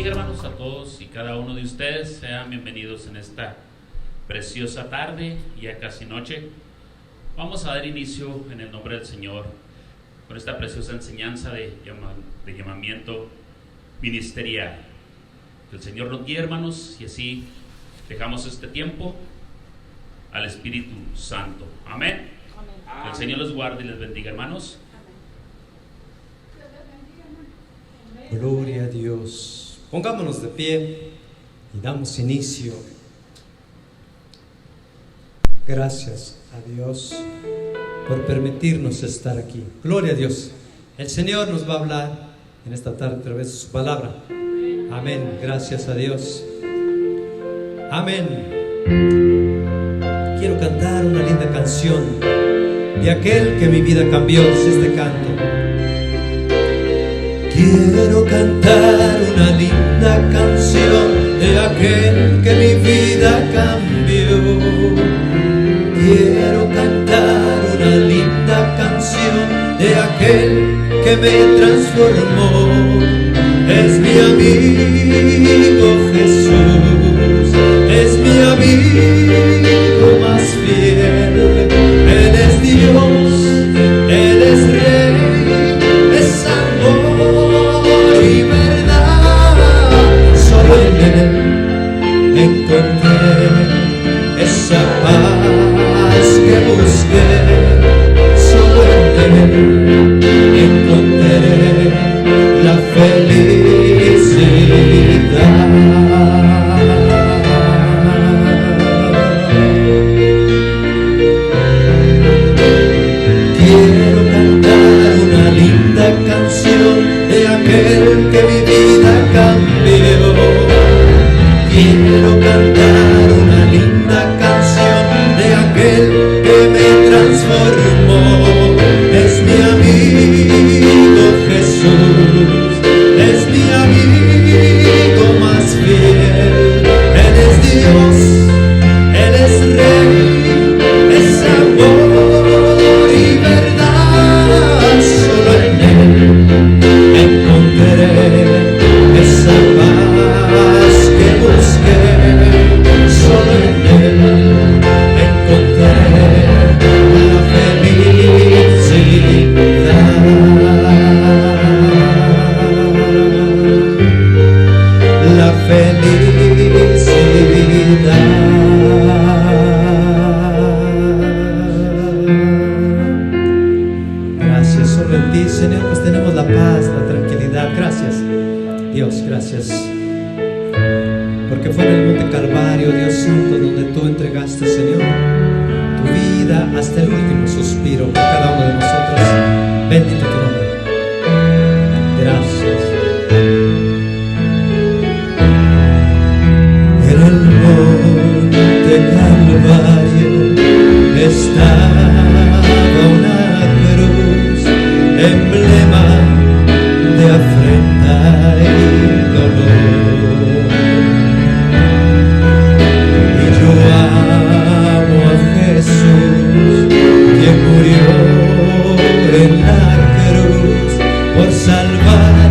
bendiga, hermanos, a todos y cada uno de ustedes. Sean bienvenidos en esta preciosa tarde, ya casi noche. Vamos a dar inicio en el nombre del Señor con esta preciosa enseñanza de llamamiento ministerial. Que el Señor nos guíe, hermanos, y así dejamos este tiempo al Espíritu Santo. Amén. Amén. Que el Señor los guarde y les bendiga, hermanos. Gloria a Dios. Pongámonos de pie y damos inicio. Gracias a Dios por permitirnos estar aquí. Gloria a Dios. El Señor nos va a hablar en esta tarde a través de su palabra. Amén. Gracias a Dios. Amén. Quiero cantar una linda canción de aquel que mi vida cambió. Dice este canto. Quiero cantar una linda canción de aquel que mi vida cambió. Quiero cantar una linda canción de aquel que me transformó. Es mi amigo Jesús, es mi amigo más fiel. Él es Dios, Él es Rey, es amor y verdad. Solo en Él encontré esa paz que busqué. Solo en Él encontré la felicidad. Quiero cantar una linda canción de aquel que mi vida cambió. Quiero cantar una linda canción de aquel que me transformó. Es mi amigo Jesús, es mi amigo más fiel. Él es Dios, Él es Rey, es amor y verdad. Solo en Él encontré esa paz que busqué. Solo en Él encontré la felicidad. La felicidad. Gracias, solo en ti, Señor, pues tenemos la paz, la tranquilidad. Gracias, Dios, gracias. Porque fue en el monte Calvario, Dios Santo, donde tú entregaste, Señor, tu vida hasta el último suspiro por cada uno de nosotros. Bendito tu nombre. Gracias. En el monte Calvario estaba una cruz, emblema de afrenta y dolor. Y yo amo a Jesús, quien murió en la cruz por salvar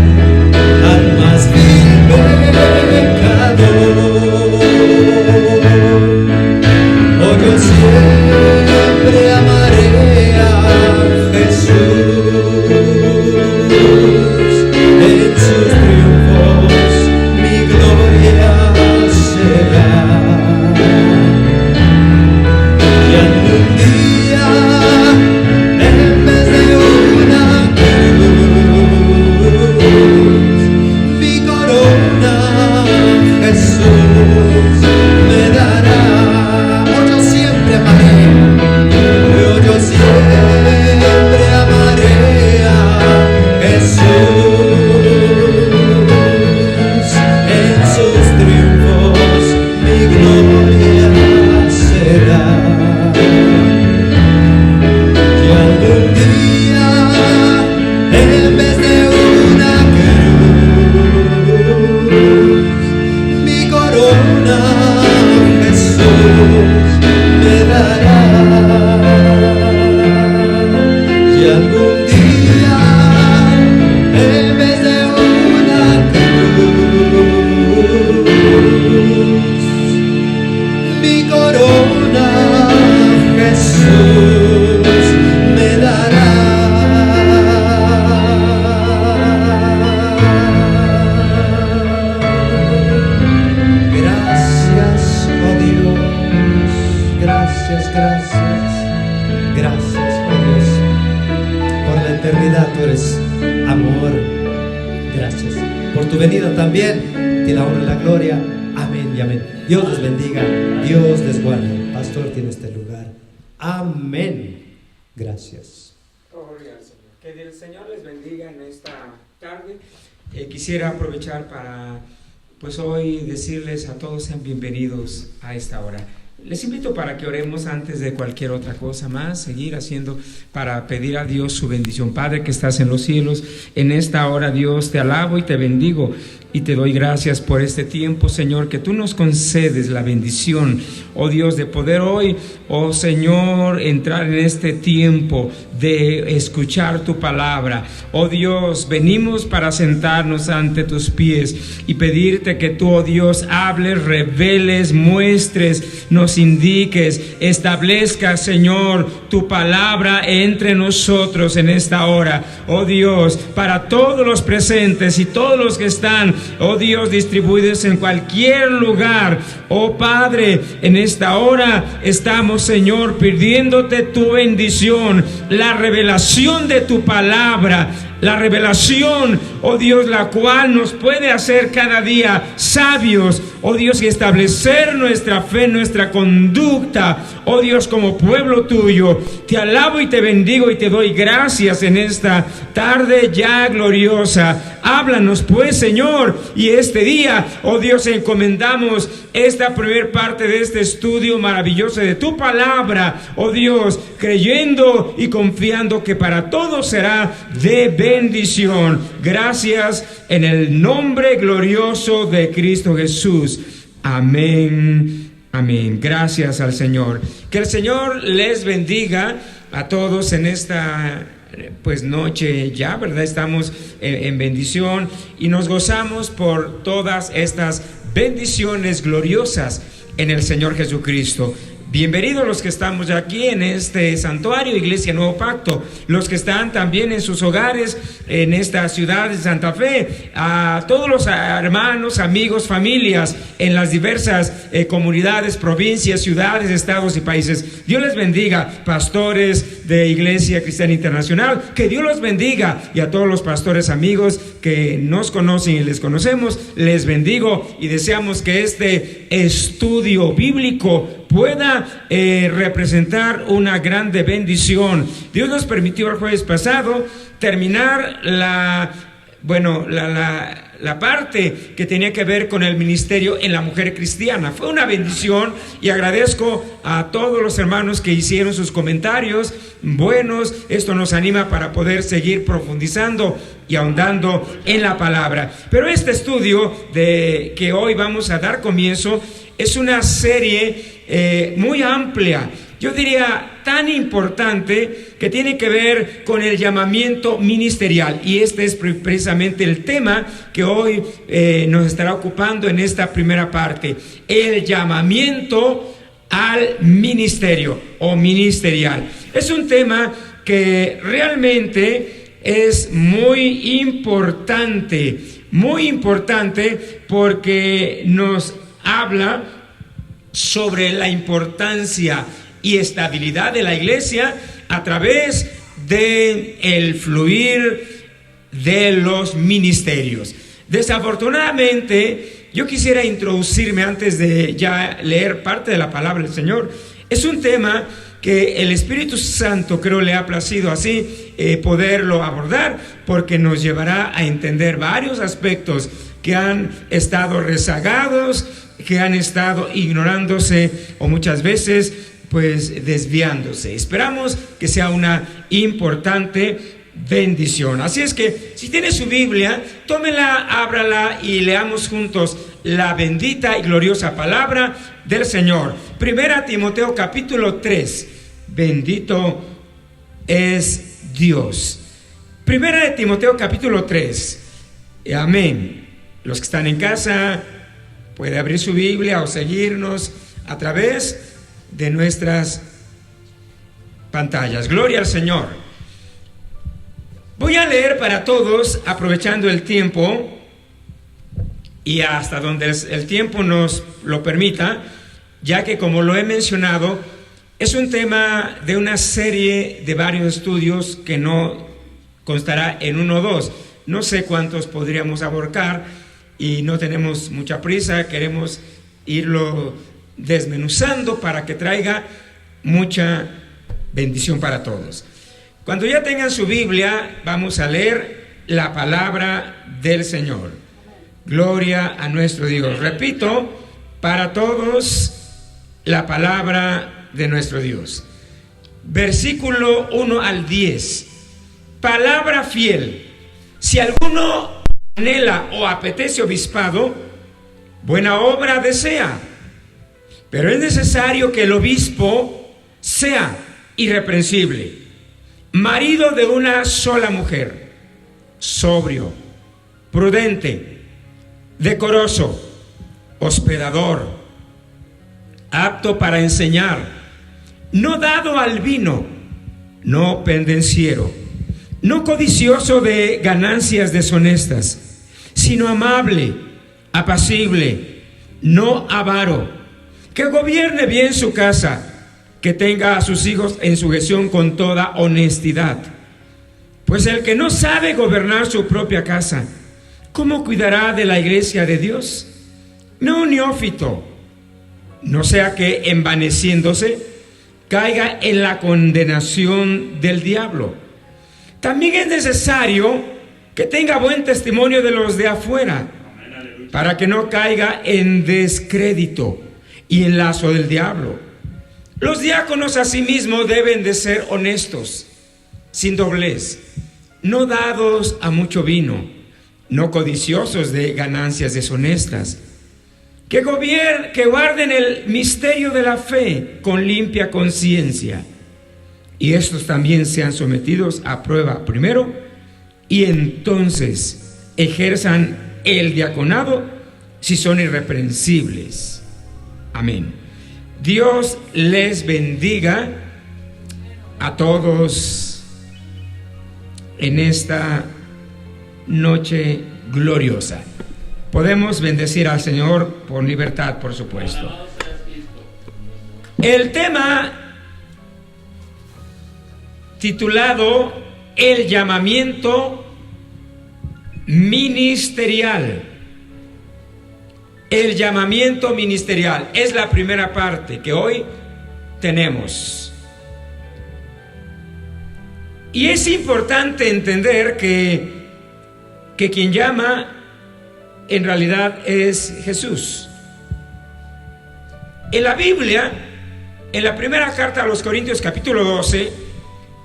tu venida también. Te la honra y la gloria. Amén y amén. Dios les bendiga, Dios les guarde. Pastor tiene este lugar. Amén. Gracias. Gloria al Señor. Que el Señor les bendiga en esta tarde. Quisiera aprovechar para, pues hoy decirles a todos sean bienvenidos a esta hora. Les invito para que oremos antes de cualquier otra cosa más, seguir haciendo para pedir a Dios su bendición. Padre que estás en los cielos, en esta hora Dios te alabo y te bendigo y te doy gracias por este tiempo, Señor, que tú nos concedes la bendición, oh Dios, de poder hoy, oh Señor, entrar en este tiempo de escuchar tu palabra. Oh Dios, venimos para sentarnos ante tus pies y pedirte que tú, oh Dios, hables, reveles, muestres, nos indiques, establezcas, Señor, tu palabra entre nosotros en esta hora. Oh Dios, para todos los presentes y todos los que están, oh Dios, distribuidos en cualquier lugar, oh Padre, en esta hora estamos, Señor, pidiéndote tu bendición, la revelación de tu palabra, la revelación, oh Dios, la cual nos puede hacer cada día sabios, oh Dios, y establecer nuestra fe, nuestra conducta, oh Dios, como pueblo tuyo. Te alabo y te bendigo y te doy gracias en esta tarde ya gloriosa. Háblanos pues, Señor, y este día, oh Dios, encomendamos esta primera parte de este estudio maravilloso de tu palabra, oh Dios, creyendo y confiando que para todos será de bendición. Gracias en el nombre glorioso de Cristo Jesús. Amén. Amén. Gracias al Señor. Que el Señor les bendiga a todos en esta pues noche ya, ¿verdad? Estamos en bendición y nos gozamos por todas estas bendiciones gloriosas en el Señor Jesucristo. Bienvenidos los que estamos ya aquí en este santuario, Iglesia Nuevo Pacto, los que están también en sus hogares en esta ciudad de Santa Fe, a todos los hermanos, amigos, familias en las diversas comunidades, provincias, ciudades, estados y países. Dios les bendiga, pastores de Iglesia Cristiana Internacional, que Dios los bendiga, y a todos los pastores amigos que nos conocen y les conocemos, les bendigo y deseamos que este estudio bíblico pueda representar una grande bendición. Dios nos permitió el jueves pasado terminar la parte que tenía que ver con el ministerio en la mujer cristiana. Fue una bendición y agradezco a todos los hermanos que hicieron sus comentarios buenos. Esto nos anima para poder seguir profundizando y ahondando en la palabra. Pero este estudio de que hoy vamos a dar comienzo es una serie muy amplia, yo diría tan importante, que tiene que ver con el llamamiento ministerial, y este es precisamente el tema que hoy nos estará ocupando en esta primera parte: el llamamiento al ministerio o ministerial. Es un tema que realmente es muy importante porque nos habla sobre la importancia y estabilidad de la iglesia a través del fluir de los ministerios. Desafortunadamente, yo quisiera introducirme antes de ya leer parte de la palabra del Señor. Es un tema que el Espíritu Santo creo le ha placido así poderlo abordar, porque nos llevará a entender varios aspectos que han estado rezagados, que han estado ignorándose o muchas veces pues desviándose. Esperamos que sea una importante bendición. Así es que si tiene su Biblia, tómela, ábrala y leamos juntos la bendita y gloriosa palabra del Señor. Primera Timoteo capítulo 3. Bendito es Dios. Primera de Timoteo capítulo 3. Amén. Los que están en casa puede abrir su Biblia o seguirnos a través de nuestras pantallas. Gloria al Señor. Voy a leer para todos, aprovechando el tiempo y hasta donde el tiempo nos lo permita, ya que, como lo he mencionado, es un tema de una serie de varios estudios que no constará en uno o dos. no sé cuántos podríamos abarcar y no tenemos mucha prisa, queremos irlo desmenuzando para que traiga mucha bendición para todos. Cuando ya tengan su Biblia, vamos a leer la palabra del Señor. Gloria a nuestro Dios. Repito, para todos, la palabra de nuestro Dios. Versículo 1 al 10. Palabra fiel. Si alguno anhela o apetece obispado, buena obra desea. Pero es necesario que el obispo sea irreprensible, marido de una sola mujer, sobrio, prudente, decoroso, hospedador, apto para enseñar, no dado al vino, no pendenciero, no codicioso de ganancias deshonestas, sino amable, apacible, no avaro, que gobierne bien su casa, que tenga a sus hijos en sujeción con toda honestidad. Pues el que no sabe gobernar su propia casa, ¿cómo cuidará de la iglesia de Dios? No un neófito, no sea que envaneciéndose caiga en la condenación del diablo. También es necesario que tenga buen testimonio de los de afuera, para que no caiga en descrédito y en lazo del diablo. Los diáconos asimismo deben de ser honestos, sin doblez, no dados a mucho vino, no codiciosos de ganancias deshonestas, que guarden el misterio de la fe con limpia conciencia, y estos también sean sometidos a prueba primero, y entonces ejerzan el diaconado si son irreprensibles. Amén. Dios les bendiga a todos en esta noche gloriosa. Podemos bendecir al Señor por libertad, por supuesto. El tema titulado El llamamiento ministerial. El llamamiento ministerial es la primera parte que hoy tenemos. Y es importante entender que quien llama en realidad es Jesús. En la Biblia, en la primera carta a los Corintios capítulo 12,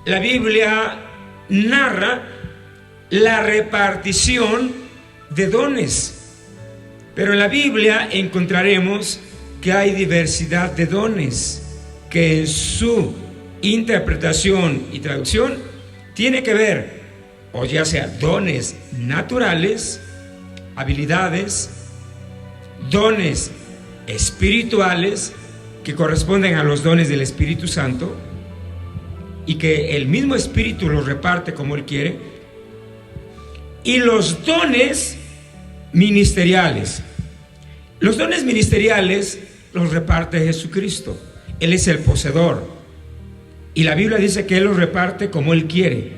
la Biblia narra la repartición de dones. Pero en la Biblia encontraremos que hay diversidad de dones, que en su interpretación y traducción tiene que ver, o ya sea dones naturales, habilidades, dones espirituales que corresponden a los dones del Espíritu Santo y que el mismo Espíritu los reparte como Él quiere, y los dones ministeriales. Los dones ministeriales los reparte Jesucristo. Él es el poseedor. Y la Biblia dice que Él los reparte como Él quiere,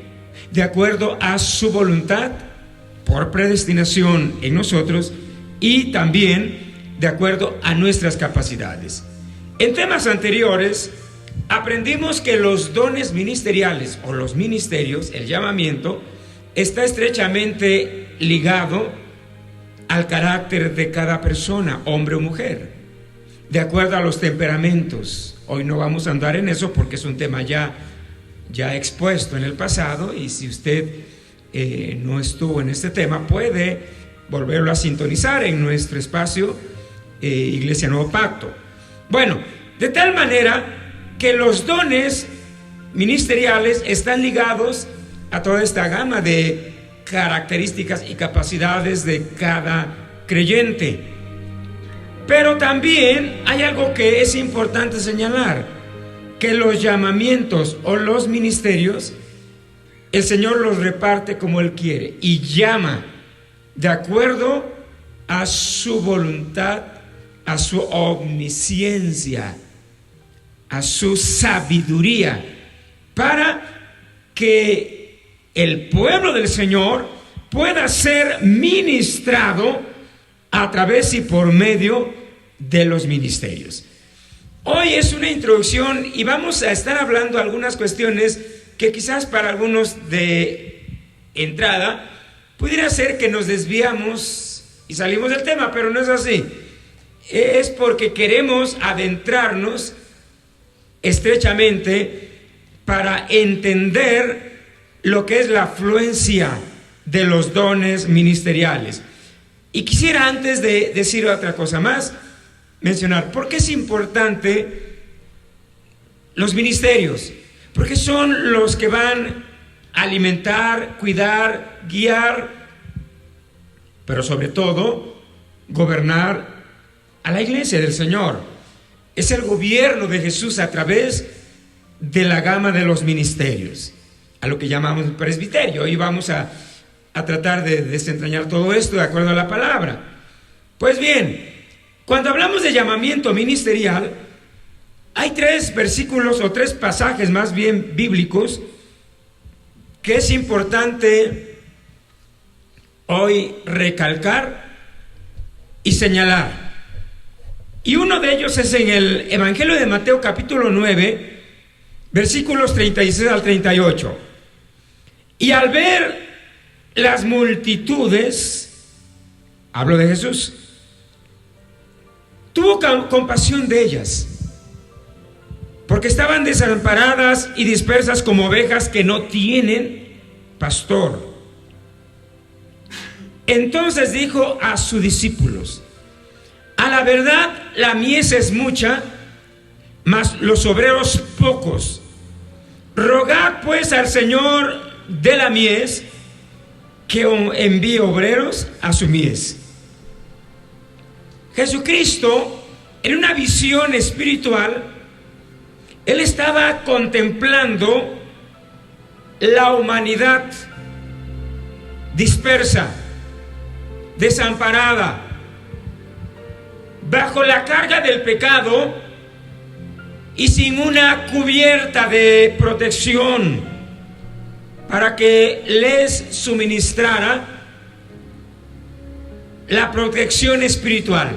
de acuerdo a su voluntad, por predestinación en nosotros, y también de acuerdo a nuestras capacidades. En temas anteriores aprendimos que los dones ministeriales o los ministerios, el llamamiento, está estrechamente ligado al carácter de cada persona, hombre o mujer, de acuerdo a los temperamentos. Hoy no vamos a andar en eso porque es un tema ya expuesto en el pasado, y si usted no estuvo en este tema, puede volverlo a sintonizar en nuestro espacio Iglesia Nuevo Pacto. Bueno, de tal manera que los dones ministeriales están ligados a toda esta gama de características y capacidades de cada creyente. Pero también hay algo que es importante señalar, que los llamamientos o los ministerios, el Señor los reparte como Él quiere y llama de acuerdo a su voluntad, a su omnisciencia, a su sabiduría, para que el pueblo del Señor pueda ser ministrado a través y por medio de los ministerios. Hoy es una introducción y vamos a estar hablando algunas cuestiones que quizás para algunos de entrada pudiera ser que nos desviamos y salimos del tema, pero no es así. Es porque queremos adentrarnos estrechamente para entender lo que es la afluencia de los dones ministeriales. Y quisiera, antes de decir otra cosa más, mencionar por qué es importante los ministerios. Porque son los que van a alimentar, cuidar, guiar, pero sobre todo gobernar a la iglesia del Señor. Es el gobierno de Jesús a través de la gama de los ministerios, a lo que llamamos presbiterio. Hoy vamos a tratar de desentrañar todo esto de acuerdo a la palabra. Pues bien, cuando hablamos de llamamiento ministerial, hay 3 versículos o 3 pasajes más bien bíblicos que es importante hoy recalcar y señalar. Y uno de ellos es en el Evangelio de Mateo capítulo 9, versículos 36 al 38. Y al ver las multitudes, hablo de Jesús, tuvo compasión de ellas, porque estaban desamparadas y dispersas como ovejas que no tienen pastor. Entonces dijo a sus discípulos: a la verdad la mies es mucha, mas los obreros pocos. Rogad pues al Señor de la mies que envíe obreros a su mies. Jesucristo, en una visión espiritual, Él estaba contemplando la humanidad dispersa, desamparada, bajo la carga del pecado y sin una cubierta de protección para que les suministrara la protección espiritual.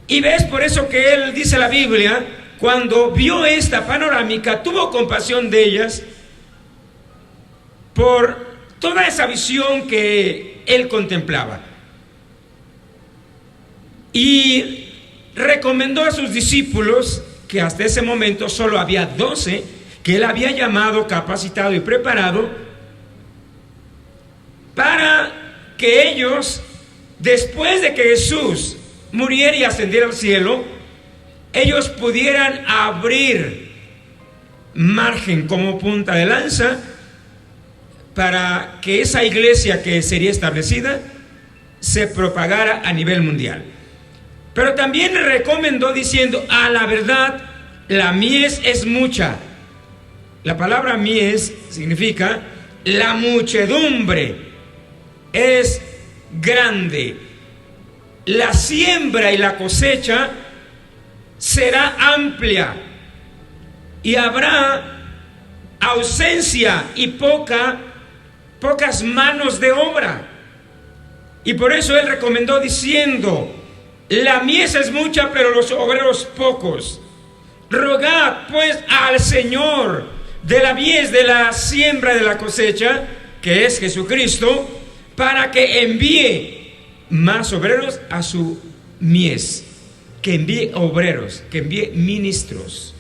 Y ves, por eso que él, dice la Biblia, cuando vio esta panorámica, tuvo compasión de ellas por toda esa visión que él contemplaba. Y recomendó a sus discípulos, que hasta ese momento solo había 12, que él había llamado, capacitado y preparado, para que ellos, después de que Jesús muriera y ascendiera al cielo, ellos pudieran abrir margen como punta de lanza para que esa iglesia que sería establecida se propagara a nivel mundial. Pero también recomendó diciendo: a la verdad la mies es mucha. La palabra mies significa la muchedumbre es grande. La siembra y la cosecha será amplia y habrá ausencia y pocas manos de obra. Y por eso él recomendó diciendo: la mies es mucha, pero los obreros pocos. Rogad pues al Señor de la mies, de la siembra, de la cosecha, que es Jesucristo, para que envíe más obreros a su mies, que envíe obreros, que envíe ministros.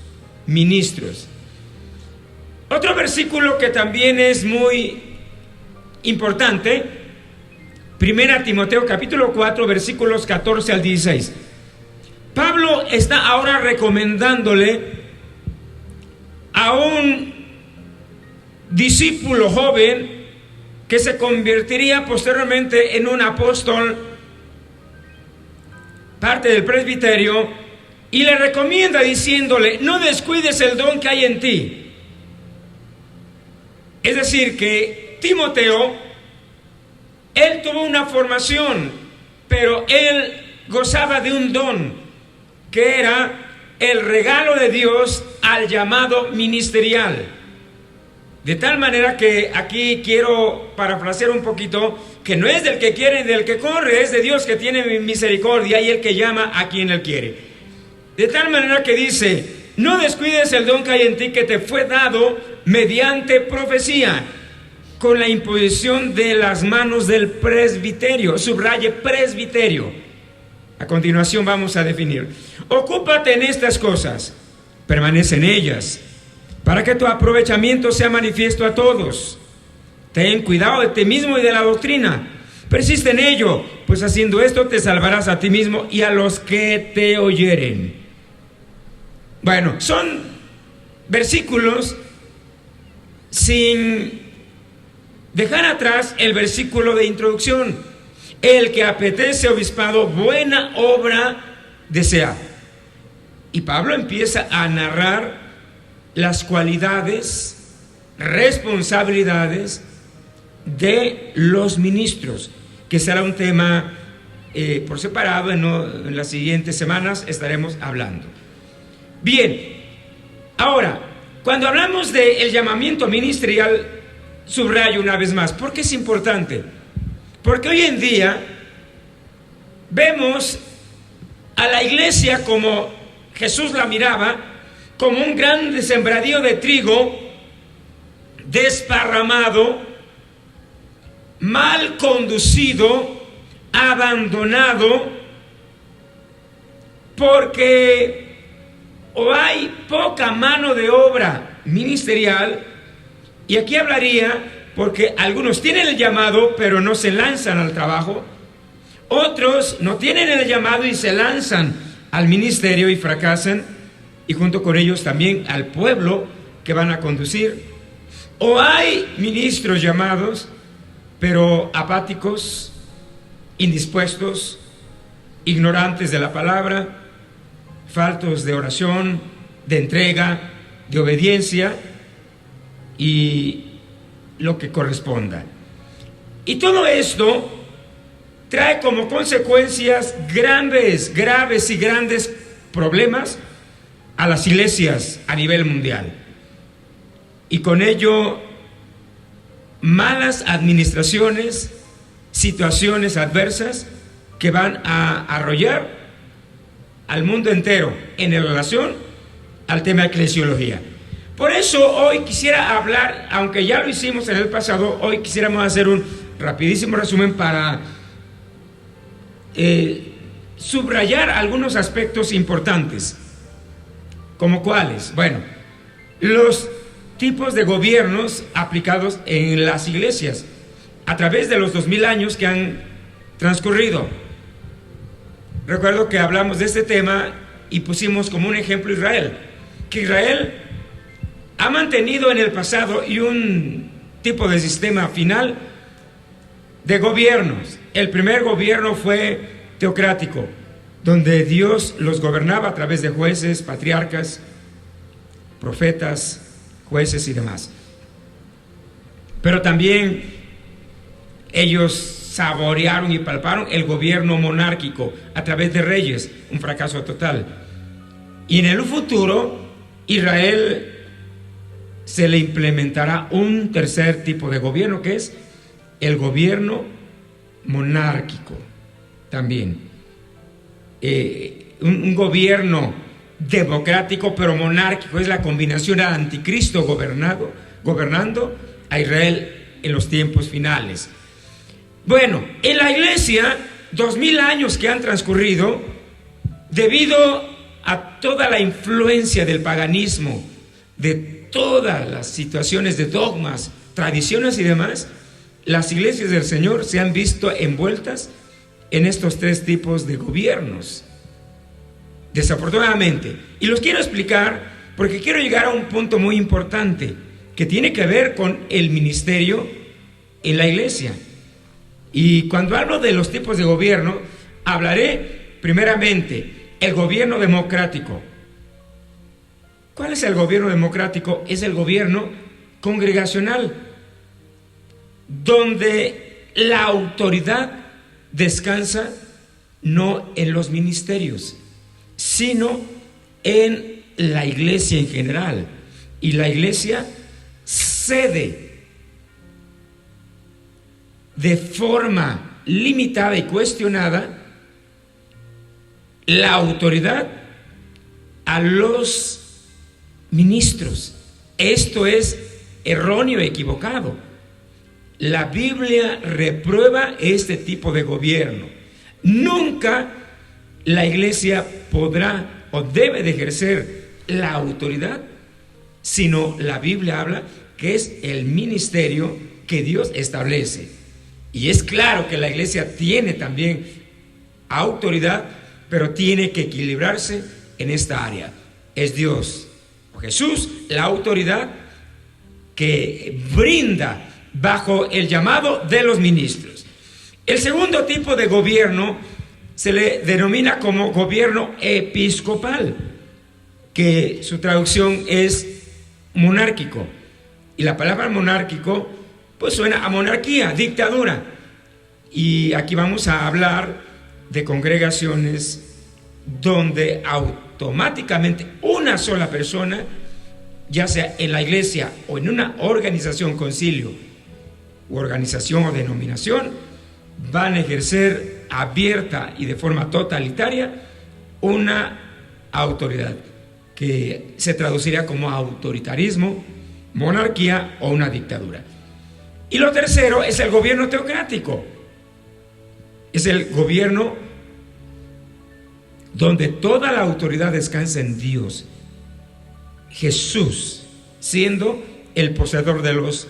Otro versículo que también es muy importante, 1 Timoteo capítulo 4, versículos 14 al 16. Pablo está ahora recomendándole a un discípulo joven que se convertiría posteriormente en un apóstol, parte del presbiterio, y le recomienda diciéndole: no descuides el don que hay en ti. Es decir, que Timoteo, él tuvo una formación, pero él gozaba de un don, que era el regalo de Dios al llamado ministerial. De tal manera que aquí quiero parafrasear un poquito, que no es del que quiere ni del que corre, es de Dios que tiene misericordia y el que llama a quien Él quiere. De tal manera que dice, no descuides el don que hay en ti, que te fue dado mediante profecía, con la imposición de las manos del presbiterio. Subraye presbiterio. A continuación vamos a definir. Ocúpate en estas cosas, permanece en ellas, para que tu aprovechamiento sea manifiesto a todos. Ten cuidado de ti mismo y de la doctrina. Persiste en ello, pues haciendo esto te salvarás a ti mismo y a los que te oyeren. Bueno, son versículos sin dejar atrás el versículo de introducción. El que apetece obispado, buena obra desea. Y Pablo empieza a narrar las cualidades, responsabilidades de los ministros, que será un tema por separado. En las siguientes semanas estaremos hablando. Bien, ahora, cuando hablamos del llamamiento ministerial, subrayo una vez más, ¿por qué es importante? Porque hoy en día vemos a la iglesia como Jesús la miraba, como un gran sembradío de trigo desparramado, mal conducido, abandonado, porque o hay poca mano de obra ministerial, y aquí hablaría porque algunos tienen el llamado pero no se lanzan al trabajo, otros no tienen el llamado y se lanzan al ministerio y fracasan, y junto con ellos también al pueblo que van a conducir. O hay ministros llamados, pero apáticos, indispuestos, ignorantes de la palabra, faltos de oración, de entrega, de obediencia y lo que corresponda. Y todo esto trae como consecuencias graves y grandes problemas a las iglesias a nivel mundial, y con ello malas administraciones, situaciones adversas que van a arrollar al mundo entero en relación al tema de eclesiología. Por eso hoy quisiera hablar, aunque ya lo hicimos en el pasado, hoy quisiéramos hacer un rapidísimo resumen para subrayar algunos aspectos importantes. ¿Como cuáles? Bueno, los tipos de gobiernos aplicados en las iglesias a través de los 2000 años que han transcurrido. Recuerdo que hablamos de este tema y pusimos como un ejemplo Israel, que Israel ha mantenido en el pasado y un tipo de sistema final de gobiernos. El primer gobierno fue teocrático, donde Dios los gobernaba a través de jueces, patriarcas, profetas, jueces y demás. Pero también ellos saborearon y palparon el gobierno monárquico a través de reyes, un fracaso total. Y en el futuro, Israel se le implementará un tercer tipo de gobierno, que es el gobierno monárquico también. Un gobierno democrático pero monárquico, es la combinación al anticristo gobernando a Israel en los tiempos finales. Bueno, en la iglesia, 2000 años que han transcurrido, debido a toda la influencia del paganismo, de todas las situaciones de dogmas, tradiciones y demás, las iglesias del Señor se han visto envueltas en estos tres tipos de gobiernos, desafortunadamente. Y los quiero explicar porque quiero llegar a un punto muy importante que tiene que ver con el ministerio en la iglesia. Y cuando hablo de los tipos de gobierno, hablaré primeramente el gobierno democrático. ¿Cuál es el gobierno democrático? Es el gobierno congregacional, donde la autoridad descansa no en los ministerios, sino en la iglesia en general. Y la iglesia cede de forma limitada y cuestionada la autoridad a los ministros. Esto es erróneo, equivocado. La Biblia reprueba este tipo de gobierno. Nunca la iglesia podrá o debe de ejercer la autoridad, sino la Biblia habla que es el ministerio que Dios establece. Y es claro que la iglesia tiene también autoridad, pero tiene que equilibrarse en esta área. Es Dios, Jesús, la autoridad que brinda bajo el llamado de los ministros. El segundo tipo de gobierno se le denomina como gobierno episcopal, que su traducción es monárquico. Y la palabra monárquico pues suena a monarquía, dictadura. Y aquí vamos a hablar de congregaciones donde automáticamente una sola persona, ya sea en la iglesia o en una organización, concilio u organización o denominación, van a ejercer abierta y de forma totalitaria una autoridad que se traduciría como autoritarismo, monarquía o una dictadura. Y lo tercero es el gobierno teocrático. Es el gobierno donde toda la autoridad descansa en Dios, Jesús siendo el poseedor de los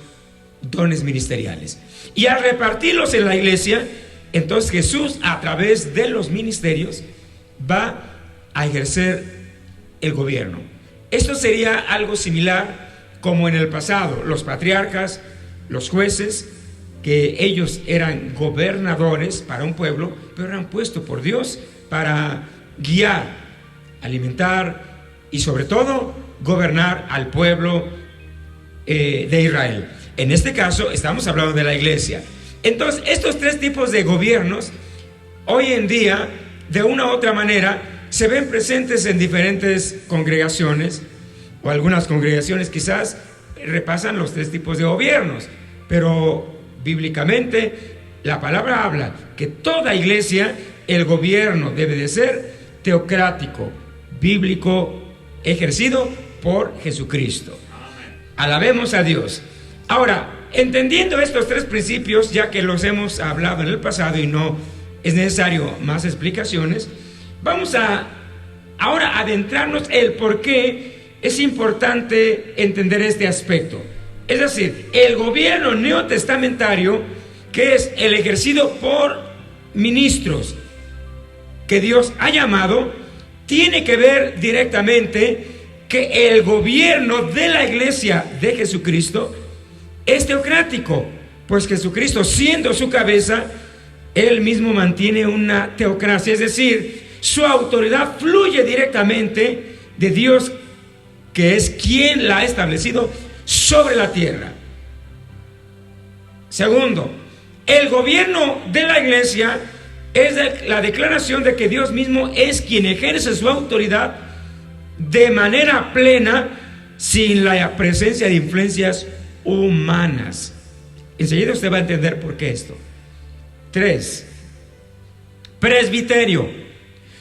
dones ministeriales. Y al repartirlos en la iglesia, entonces Jesús a través de los ministerios va a ejercer el gobierno. Esto sería algo similar como en el pasado, los patriarcas, los jueces, que ellos eran gobernadores para un pueblo, pero eran puestos por Dios para guiar, alimentar y sobre todo gobernar al pueblo de Israel. En este caso estamos hablando de la iglesia. Entonces estos tres tipos de gobiernos hoy en día de una u otra manera se ven presentes en diferentes congregaciones, o algunas congregaciones quizás repasan los tres tipos de gobiernos, pero bíblicamente la palabra habla que toda iglesia, el gobierno debe de ser teocrático, bíblico, ejercido por Jesucristo. Alabemos a Dios. Ahora, entendiendo estos tres principios, ya que los hemos hablado en el pasado y no es necesario más explicaciones, vamos a ahora adentrarnos el por qué es importante entender este aspecto. Es decir, el gobierno neotestamentario, que es el ejercido por ministros que Dios ha llamado, tiene que ver directamente que el gobierno de la iglesia de Jesucristo es teocrático, pues Jesucristo, siendo su cabeza, él mismo mantiene una teocracia, es decir, su autoridad fluye directamente de Dios, que es quien la ha establecido sobre la tierra. Segundo, el gobierno de la iglesia es la declaración de que Dios mismo es quien ejerce su autoridad de manera plena, sin la presencia de influencias humanas. Enseguida usted va a entender por qué esto. 3. Presbiterio.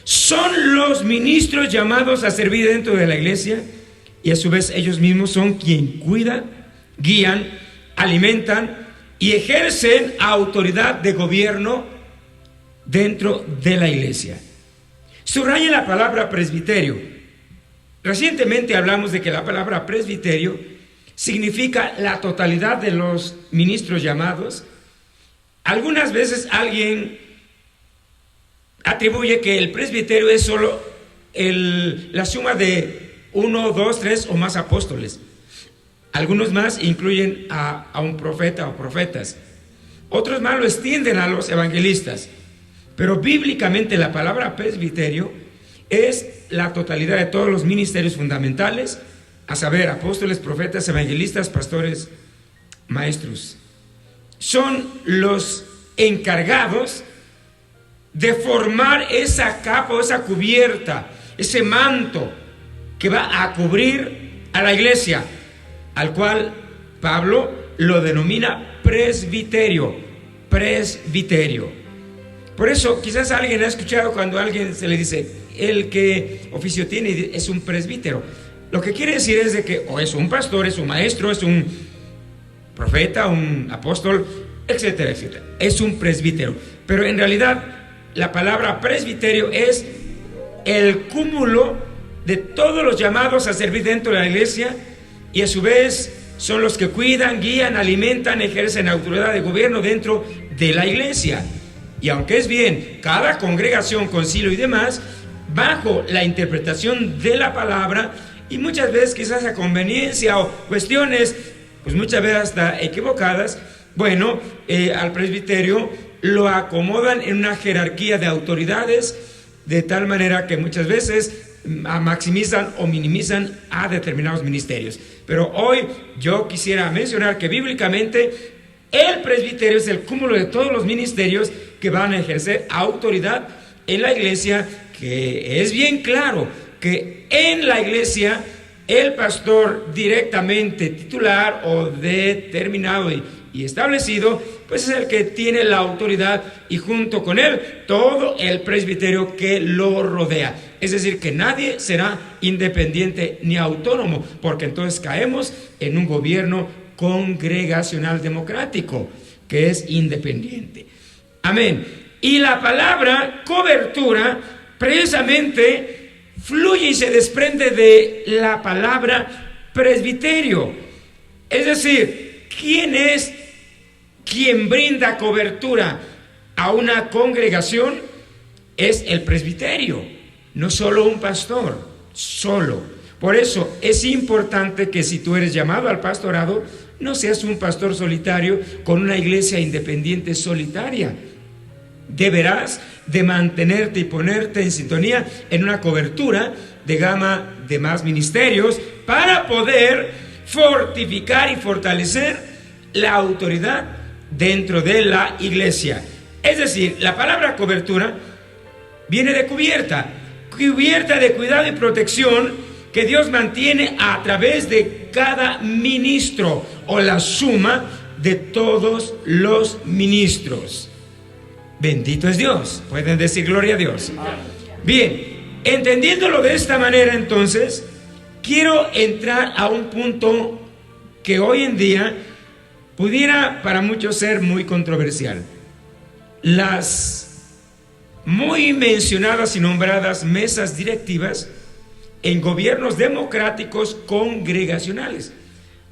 Son los ministros llamados a servir dentro de la iglesia, y a su vez ellos mismos son quien cuidan, guían, alimentan y ejercen autoridad de gobierno dentro de la iglesia. Subraya la palabra presbiterio. Recientemente hablamos de que la palabra presbiterio significa la totalidad de los ministros llamados. Algunas veces alguien atribuye que el presbiterio es solo la suma de 1, 2, 3 o más apóstoles. Algunos más incluyen a un profeta o profetas. Otros más lo extienden a los evangelistas. Pero bíblicamente la palabra presbiterio es la totalidad de todos los ministerios fundamentales, a saber, apóstoles, profetas, evangelistas, pastores, maestros. Son los encargados de formar esa capa o esa cubierta, ese manto que va a cubrir a la iglesia, al cual Pablo lo denomina presbiterio. Presbiterio. Por eso quizás alguien ha escuchado cuando a alguien se le dice, el que oficio tiene es un presbítero. Lo que quiere decir es de que o es un pastor, es un maestro, es un profeta, un apóstol, etcétera, etcétera. Es un presbítero. Pero en realidad la palabra presbiterio es el cúmulo de todos los llamados a servir dentro de la iglesia, y a su vez son los que cuidan, guían, alimentan, ejercen autoridad de gobierno dentro de la iglesia. Y aunque es bien, cada congregación, concilio y demás, bajo la interpretación de la palabra, y muchas veces quizás a conveniencia o cuestiones, pues muchas veces hasta equivocadas, bueno, al presbiterio lo acomodan en una jerarquía de autoridades, de tal manera que muchas veces maximizan o minimizan a determinados ministerios. Pero hoy yo quisiera mencionar que bíblicamente el presbiterio es el cúmulo de todos los ministerios que van a ejercer autoridad en la iglesia, que es bien claro que en la iglesia el pastor directamente titular o determinado y establecido, pues es el que tiene la autoridad, y junto con él todo el presbiterio que lo rodea. Es decir, que nadie será independiente ni autónomo, porque entonces caemos en un gobierno congregacional democrático que es independiente. Amén. Y la palabra cobertura precisamente fluye y se desprende de la palabra presbiterio. Es decir, ¿quién es quien brinda cobertura a una congregación? Es el presbiterio, no solo un pastor, solo. Por eso es importante que si tú eres llamado al pastorado, no seas un pastor solitario con una iglesia independiente solitaria. Deberás de mantenerte y ponerte en sintonía en una cobertura de gama de más ministerios para poder fortificar y fortalecer la autoridad dentro de la iglesia. Es decir, la palabra cobertura viene de cubierta de cuidado y protección que Dios mantiene a través de cada ministro, o la suma de todos los ministros. Bendito es Dios. Pueden decir gloria a Dios. Bien, entendiéndolo de esta manera, entonces quiero entrar a un punto que hoy en día pudiera para muchos ser muy controversial. Las muy mencionadas y nombradas mesas directivas en gobiernos democráticos congregacionales.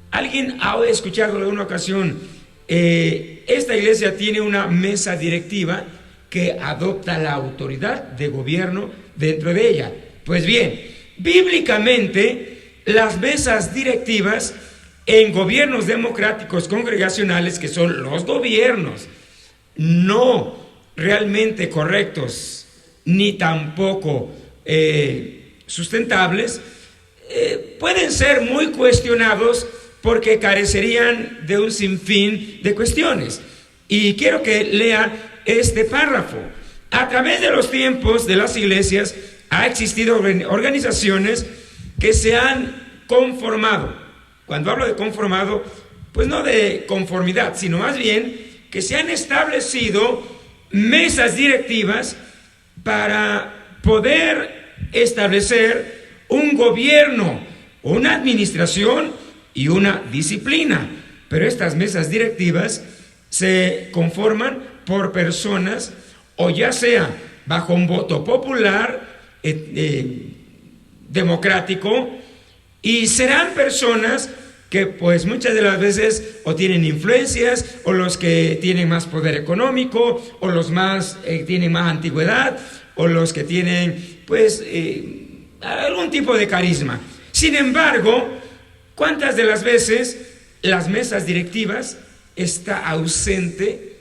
¿Alguien ha escuchado en alguna ocasión? Esta iglesia tiene una mesa directiva que adopta la autoridad de gobierno dentro de ella. Pues bien, bíblicamente las mesas directivas en gobiernos democráticos congregacionales, que son los gobiernos no realmente correctos ni tampoco sustentables, pueden ser muy cuestionados porque carecerían de un sinfín de cuestiones. Y quiero que lea este párrafo. A través de los tiempos de las iglesias ha existido organizaciones que se han conformado. Cuando hablo de conformado, pues no de conformidad, sino más bien que se han establecido mesas directivas para poder establecer un gobierno, una administración y una disciplina. Pero estas mesas directivas se conforman por personas, o ya sea bajo un voto popular democrático, y serán personas que pues muchas de las veces o tienen influencias, o los que tienen más poder económico, o los más tienen más antigüedad, o los que tienen pues algún tipo de carisma. Sin embargo, ¿cuántas de las veces las mesas directivas está ausente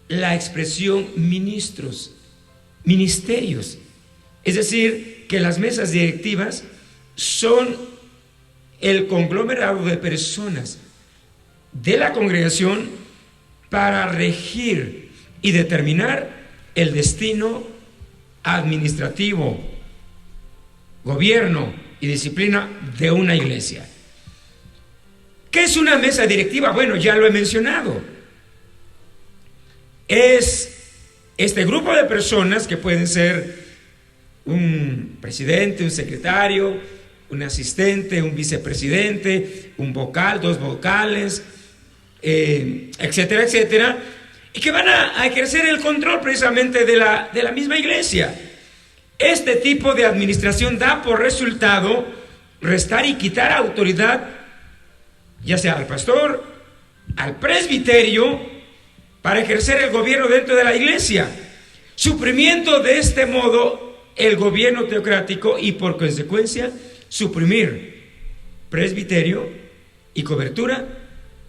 la expresión ministros, ministerios? Es decir, que las mesas directivas son el conglomerado de personas de la congregación para regir y determinar el destino administrativo, gobierno y disciplina de una iglesia. ¿Qué es una mesa directiva? Bueno, ya lo he mencionado. Es este grupo de personas que pueden ser un presidente, un secretario, un asistente, un vicepresidente, un vocal, 2 vocales, etcétera, etcétera, y que van a ejercer el control precisamente de la misma iglesia. Este tipo de administración da por resultado restar y quitar autoridad, ya sea al pastor, al presbiterio, para ejercer el gobierno dentro de la iglesia, suprimiendo de este modo el gobierno teocrático y por consecuencia suprimir presbiterio y cobertura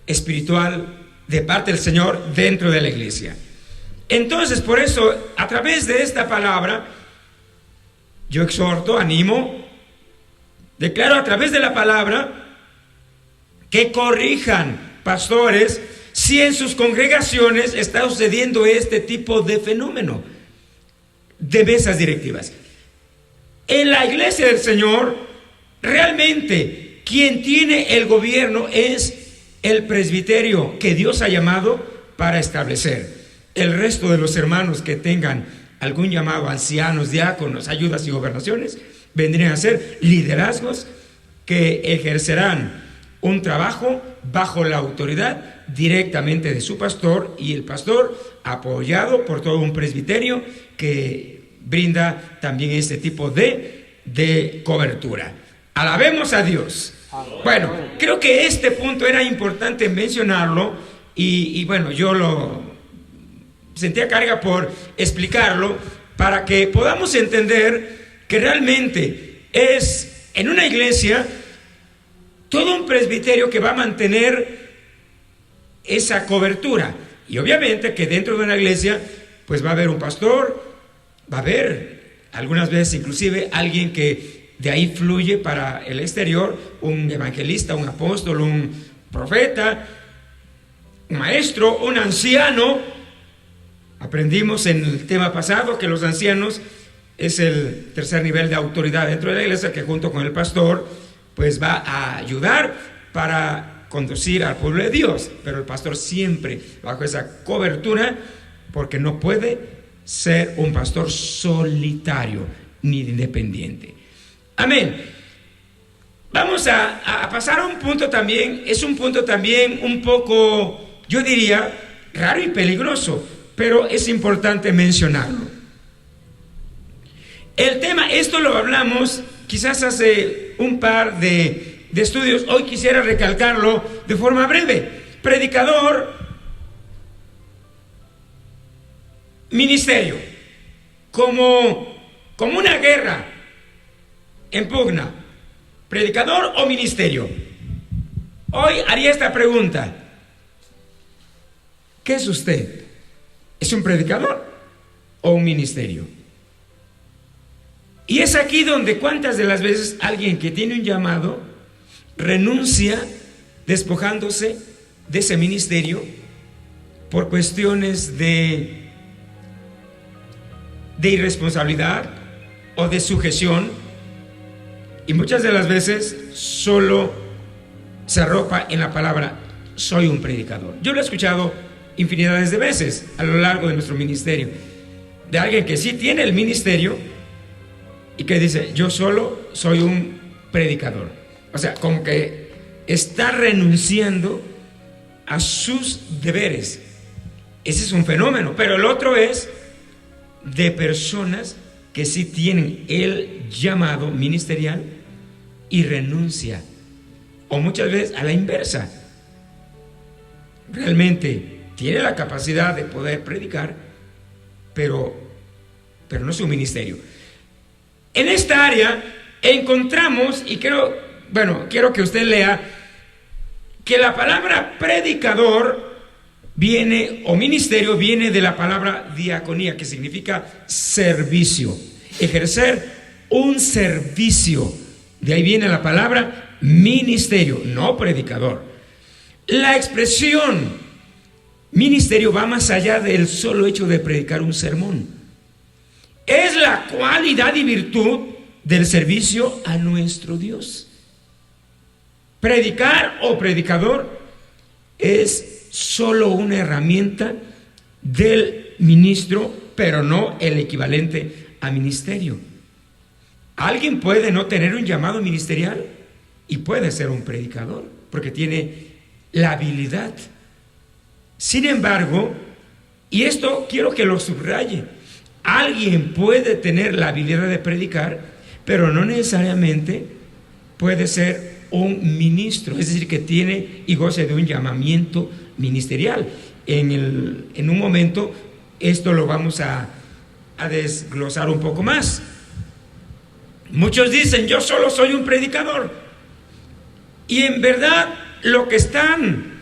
espiritual de parte del Señor dentro de la iglesia. Entonces, por eso, a través de esta palabra, yo exhorto, animo, declaro a través de la palabra que corrijan pastores si en sus congregaciones está sucediendo este tipo de fenómeno de mesas directivas. En la iglesia del Señor, realmente quien tiene el gobierno es el presbiterio que Dios ha llamado para establecer. El resto de los hermanos que tengan algún llamado, ancianos, diáconos, ayudas y gobernaciones, vendrían a ser liderazgos que ejercerán un trabajo bajo la autoridad directamente de su pastor, y el pastor apoyado por todo un presbiterio que brinda también este tipo de cobertura. Alabemos a Dios. Bueno, creo que este punto era importante mencionarlo y bueno, yo lo sentía carga por explicarlo para que podamos entender que realmente es en una iglesia todo un presbiterio que va a mantener esa cobertura, y obviamente que dentro de una iglesia pues va a haber un pastor, va a haber algunas veces inclusive alguien que de ahí fluye para el exterior, un evangelista, un apóstol, un profeta, un maestro, un anciano. Aprendimos en el tema pasado que los ancianos es el tercer nivel de autoridad dentro de la iglesia, que junto con el pastor pues va a ayudar para conducir al pueblo de Dios, pero el pastor siempre bajo esa cobertura, porque no puede ser un pastor solitario ni independiente. Amén. Vamos a pasar a un punto también, es un punto también un poco, yo diría, raro y peligroso, pero es importante mencionarlo. El tema, esto lo hablamos quizás hace un par de estudios, hoy quisiera recalcarlo de forma breve. Predicador, ministerio, como una guerra en pugna, predicador o ministerio. Hoy haría esta pregunta: ¿qué es usted? ¿Es un predicador o un ministerio? Y es aquí donde cuántas de las veces alguien que tiene un llamado renuncia despojándose de ese ministerio por cuestiones de irresponsabilidad o de sujeción, y muchas de las veces solo se arropa en la palabra soy un predicador. Yo lo he escuchado infinidades de veces a lo largo de nuestro ministerio, de alguien que sí tiene el ministerio y que dice yo solo soy un predicador. O sea, como que está renunciando a sus deberes. Ese es un fenómeno. Pero el otro es de personas que sí tienen el llamado ministerial y renuncia, o muchas veces a la inversa. Realmente tiene la capacidad de poder predicar, pero no es un ministerio. En esta área encontramos, y quiero que usted lea, que la palabra predicador viene, o ministerio, viene de la palabra diaconía, que significa servicio, ejercer un servicio. De ahí viene la palabra ministerio, no predicador. La expresión ministerio va más allá del solo hecho de predicar un sermón. Es la cualidad y virtud del servicio a nuestro Dios. Predicar o predicador es solo una herramienta del ministro, pero no el equivalente a ministerio. Alguien puede no tener un llamado ministerial y puede ser un predicador, porque tiene la habilidad. Sin embargo, y esto quiero que lo subraye, alguien puede tener la habilidad de predicar, pero no necesariamente puede ser un ministro, es decir, que tiene y goce de un llamamiento ministerial. En un momento esto lo vamos a desglosar un poco más. Muchos dicen, yo solo soy un predicador, y en verdad lo que están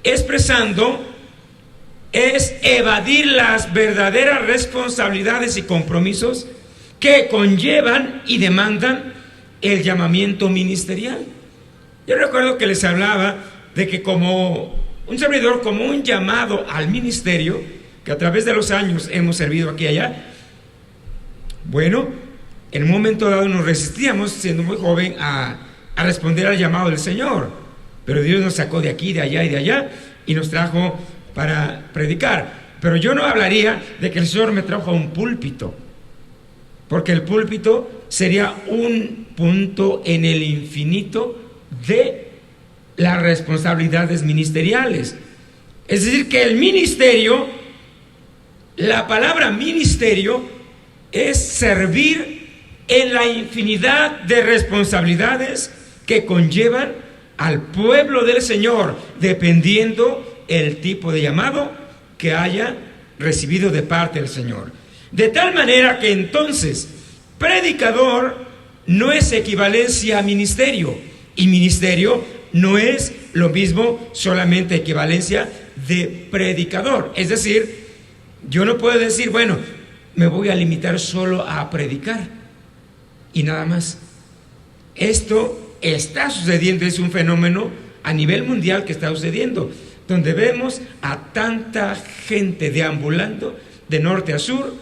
expresando es evadir las verdaderas responsabilidades y compromisos que conllevan y demandan el llamamiento ministerial. Yo recuerdo que les hablaba de que como un servidor, como un llamado al ministerio, que a través de los años hemos servido aquí y allá, bueno, en un momento dado nos resistíamos, siendo muy joven, a responder al llamado del Señor, pero Dios nos sacó de aquí, de allá y de allá, y nos trajo para predicar. Pero yo no hablaría de que el Señor me trajo a un púlpito, porque el púlpito sería un punto en el infinito de las responsabilidades ministeriales. Es decir, que el ministerio, la palabra ministerio, es servir en la infinidad de responsabilidades que conllevan al pueblo del Señor, dependiendo el tipo de llamado que haya recibido de parte del Señor. De tal manera que entonces predicador no es equivalencia a ministerio, y ministerio no es lo mismo solamente equivalencia de predicador. Es decir, yo no puedo decir, bueno, me voy a limitar solo a predicar y nada más. Esto está sucediendo, es un fenómeno a nivel mundial que está sucediendo, donde vemos a tanta gente deambulando de norte a sur,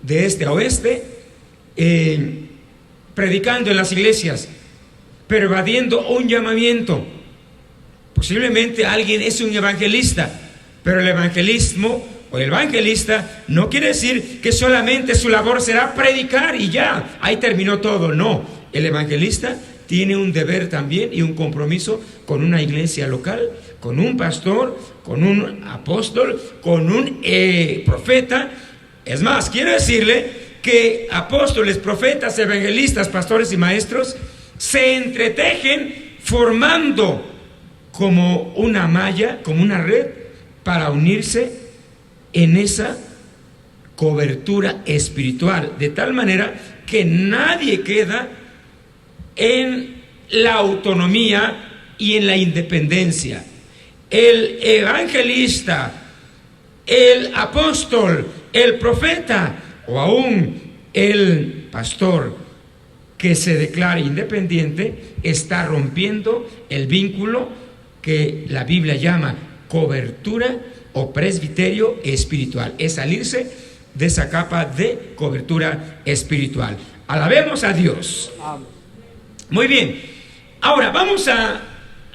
de este a oeste, predicando en las iglesias, pero evadiendo un llamamiento. Posiblemente alguien es un evangelista, pero el evangelismo o el evangelista no quiere decir que solamente su labor será predicar y ya, ahí terminó todo. No, el evangelista tiene un deber también y un compromiso con una iglesia local, con un pastor, con un apóstol, con un profeta. Es más, quiero decirle que apóstoles, profetas, evangelistas, pastores y maestros se entretejen formando como una malla, como una red, para unirse en esa cobertura espiritual, de tal manera que nadie queda en la autonomía y en la independencia. El evangelista, el apóstol, el profeta o aún el pastor que se declare independiente está rompiendo el vínculo que la Biblia llama cobertura o presbiterio espiritual. Es salirse de esa capa de cobertura espiritual. Alabemos a Dios. Muy bien. Ahora vamos a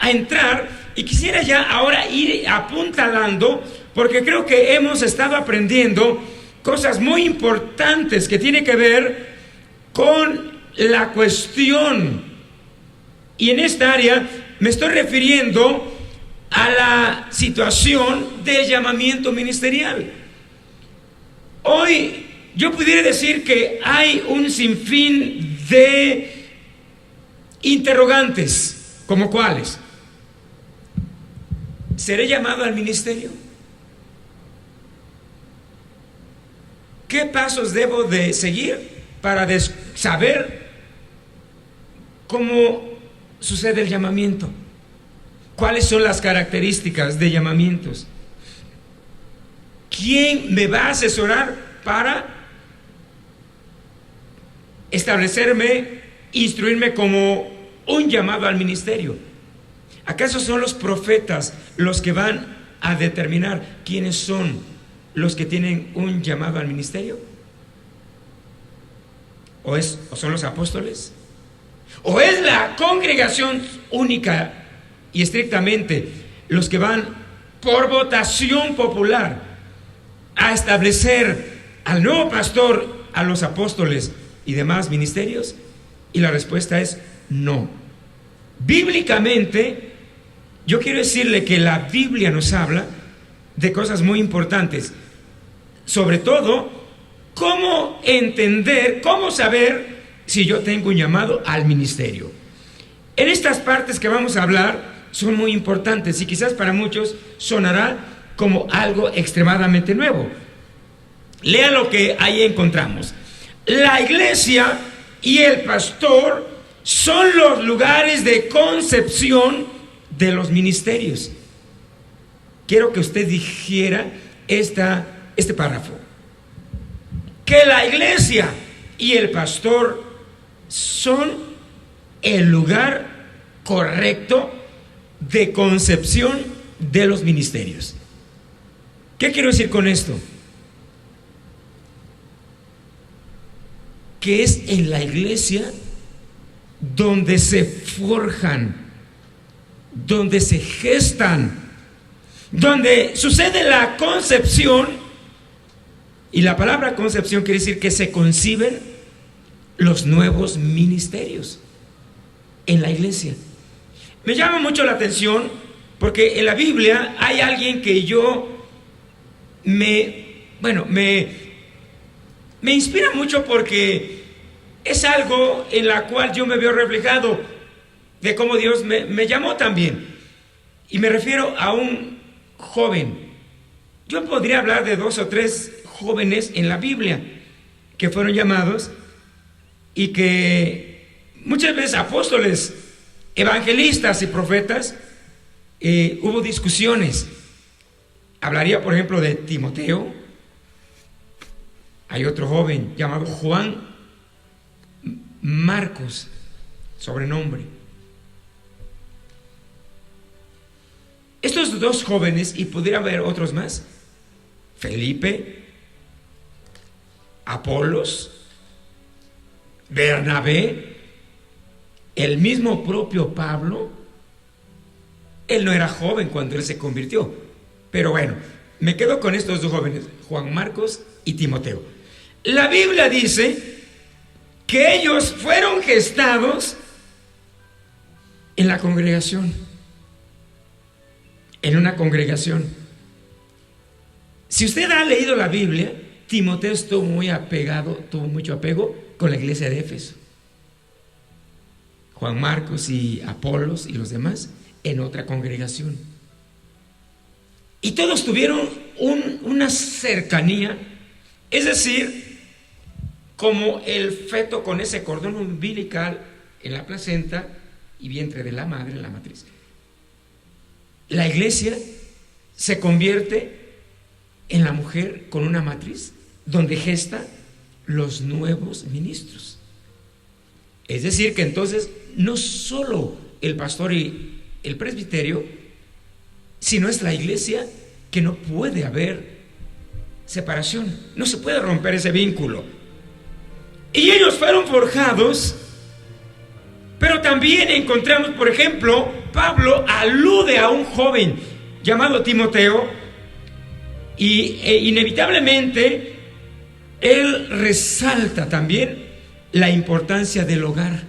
entrar, y quisiera ya ahora ir apuntalando, porque creo que hemos estado aprendiendo cosas muy importantes que tienen que ver con la cuestión, y en esta área me estoy refiriendo a la situación del llamamiento ministerial. Hoy yo pudiera decir que hay un sinfín de interrogantes, como cuáles. ¿Seré llamado al ministerio? ¿Qué pasos debo de seguir para saber cómo sucede el llamamiento? ¿Cuáles son las características de llamamientos? ¿Quién me va a asesorar para establecerme, instruirme como un llamado al ministerio? ¿Acaso son los profetas los que van a determinar quiénes son los que tienen un llamado al ministerio? ¿O son los apóstoles? ¿O es la congregación única y estrictamente los que van por votación popular a establecer al nuevo pastor, a los apóstoles y demás ministerios? Y la respuesta es no. Bíblicamente, yo quiero decirle que la Biblia nos habla de cosas muy importantes, sobre todo cómo entender, cómo saber si yo tengo un llamado al ministerio. En estas partes que vamos a hablar son muy importantes y quizás para muchos sonará como algo extremadamente nuevo. Lea lo que ahí encontramos. La iglesia y el pastor son los lugares de concepción de los ministerios. Quiero que usted dijera este párrafo. Que la iglesia y el pastor son el lugar correcto de concepción de los ministerios. ¿Qué quiero decir con esto? Que es en la iglesia donde se forjan, donde se gestan, donde sucede la concepción. Y la palabra concepción quiere decir que se conciben los nuevos ministerios en la iglesia. Me llama mucho la atención porque en la Biblia hay alguien que me inspira mucho, porque es algo en la cual yo me veo reflejado de cómo Dios me llamó también. Y me refiero a un joven. Yo podría hablar de 2 o 3 jóvenes en la Biblia que fueron llamados y que muchas veces apóstoles, evangelistas y profetas, hubo discusiones. Hablaría, por ejemplo, de Timoteo. Hay otro joven llamado Juan Marcos, sobrenombre. Estos 2 jóvenes, y pudiera haber otros más, Felipe, Apolos, Bernabé, el mismo propio Pablo. Él no era joven cuando él se convirtió, pero bueno, me quedo con estos 2 jóvenes, Juan Marcos y Timoteo. La Biblia dice que ellos fueron gestados en la congregación, en una congregación. Si usted ha leído la Biblia, Timoteo tuvo mucho apego con la iglesia de Éfeso. Juan Marcos y Apolos y los demás en otra congregación. Y todos tuvieron una cercanía, es decir, como el feto con ese cordón umbilical en la placenta y vientre de la madre en la matriz. La iglesia se convierte en la mujer con una matriz donde gesta los nuevos ministros. Es decir, que entonces no solo el pastor y el presbiterio, sino es la iglesia, que no puede haber separación, no se puede romper ese vínculo. Y ellos fueron forjados, pero también encontramos, por ejemplo, Pablo alude a un joven llamado Timoteo, y inevitablemente él resalta también la importancia del hogar.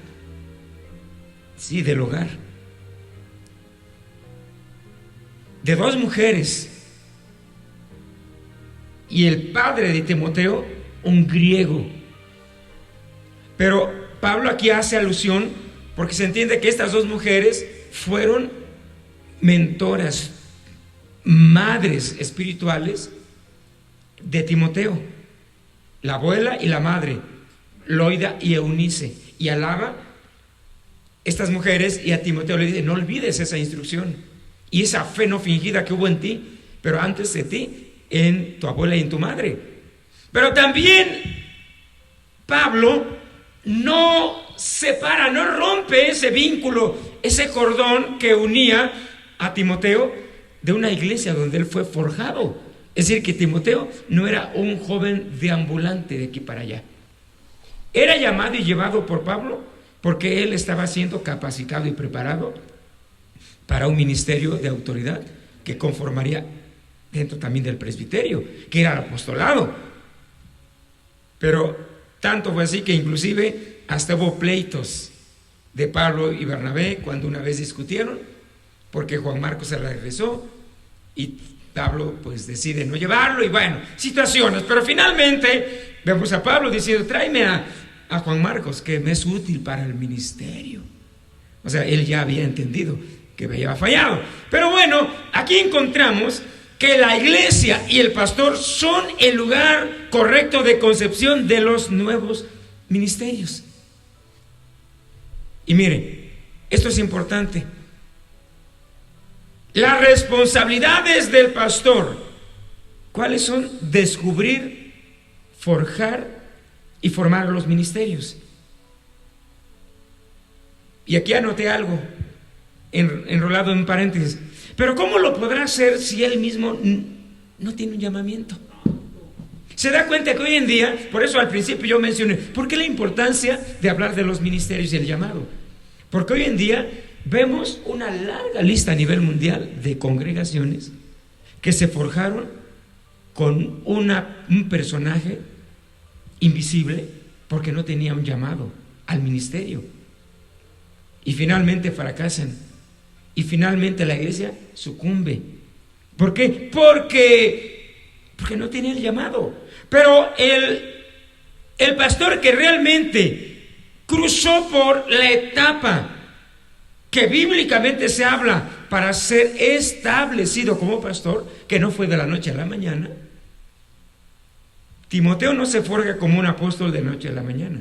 Sí, del hogar. De 2 mujeres. Y el padre de Timoteo, un griego. Pero Pablo aquí hace alusión porque se entiende que estas 2 mujeres fueron mentoras, madres espirituales de Timoteo, la abuela y la madre, Loida y Eunice. Y alaba estas mujeres, y a Timoteo le dice: no olvides esa instrucción y esa fe no fingida que hubo en ti, pero antes de ti, en tu abuela y en tu madre. Pero también Pablo no separa, no rompe ese vínculo, ese cordón que unía a Timoteo de una iglesia donde él fue forjado. Es decir, que Timoteo no era un joven deambulante de aquí para allá. Era llamado y llevado por Pablo porque él estaba siendo capacitado y preparado para un ministerio de autoridad que conformaría dentro también del presbiterio, que era el apostolado. Pero tanto fue así que inclusive hasta hubo pleitos de Pablo y Bernabé cuando una vez discutieron, porque Juan Marcos se regresó y Pablo pues decide no llevarlo, y bueno, situaciones, pero finalmente vemos a Pablo diciendo: tráeme a Juan Marcos, que me es útil para el ministerio. O sea, él ya había entendido que había fallado. Pero bueno, aquí encontramos que la iglesia y el pastor son el lugar correcto de concepción de los nuevos ministerios. Y miren, esto es importante. Las responsabilidades del pastor, ¿cuáles son? Descubrir, forjar y formar los ministerios. Y aquí anoté algo enrolado en paréntesis. Pero ¿cómo lo podrá hacer si él mismo no tiene un llamamiento? Se da cuenta que hoy en día, por eso al principio yo mencioné, ¿por qué la importancia de hablar de los ministerios y el llamado? Porque hoy en día vemos una larga lista a nivel mundial de congregaciones que se forjaron con un personaje invisible porque no tenía un llamado al ministerio. Y finalmente fracasan. Y finalmente la iglesia sucumbe. ¿Por qué? Porque no tiene el llamado. Pero el pastor que realmente cruzó por la etapa que bíblicamente se habla para ser establecido como pastor, que no fue de la noche a la mañana. Timoteo no se forja como un apóstol de noche a la mañana.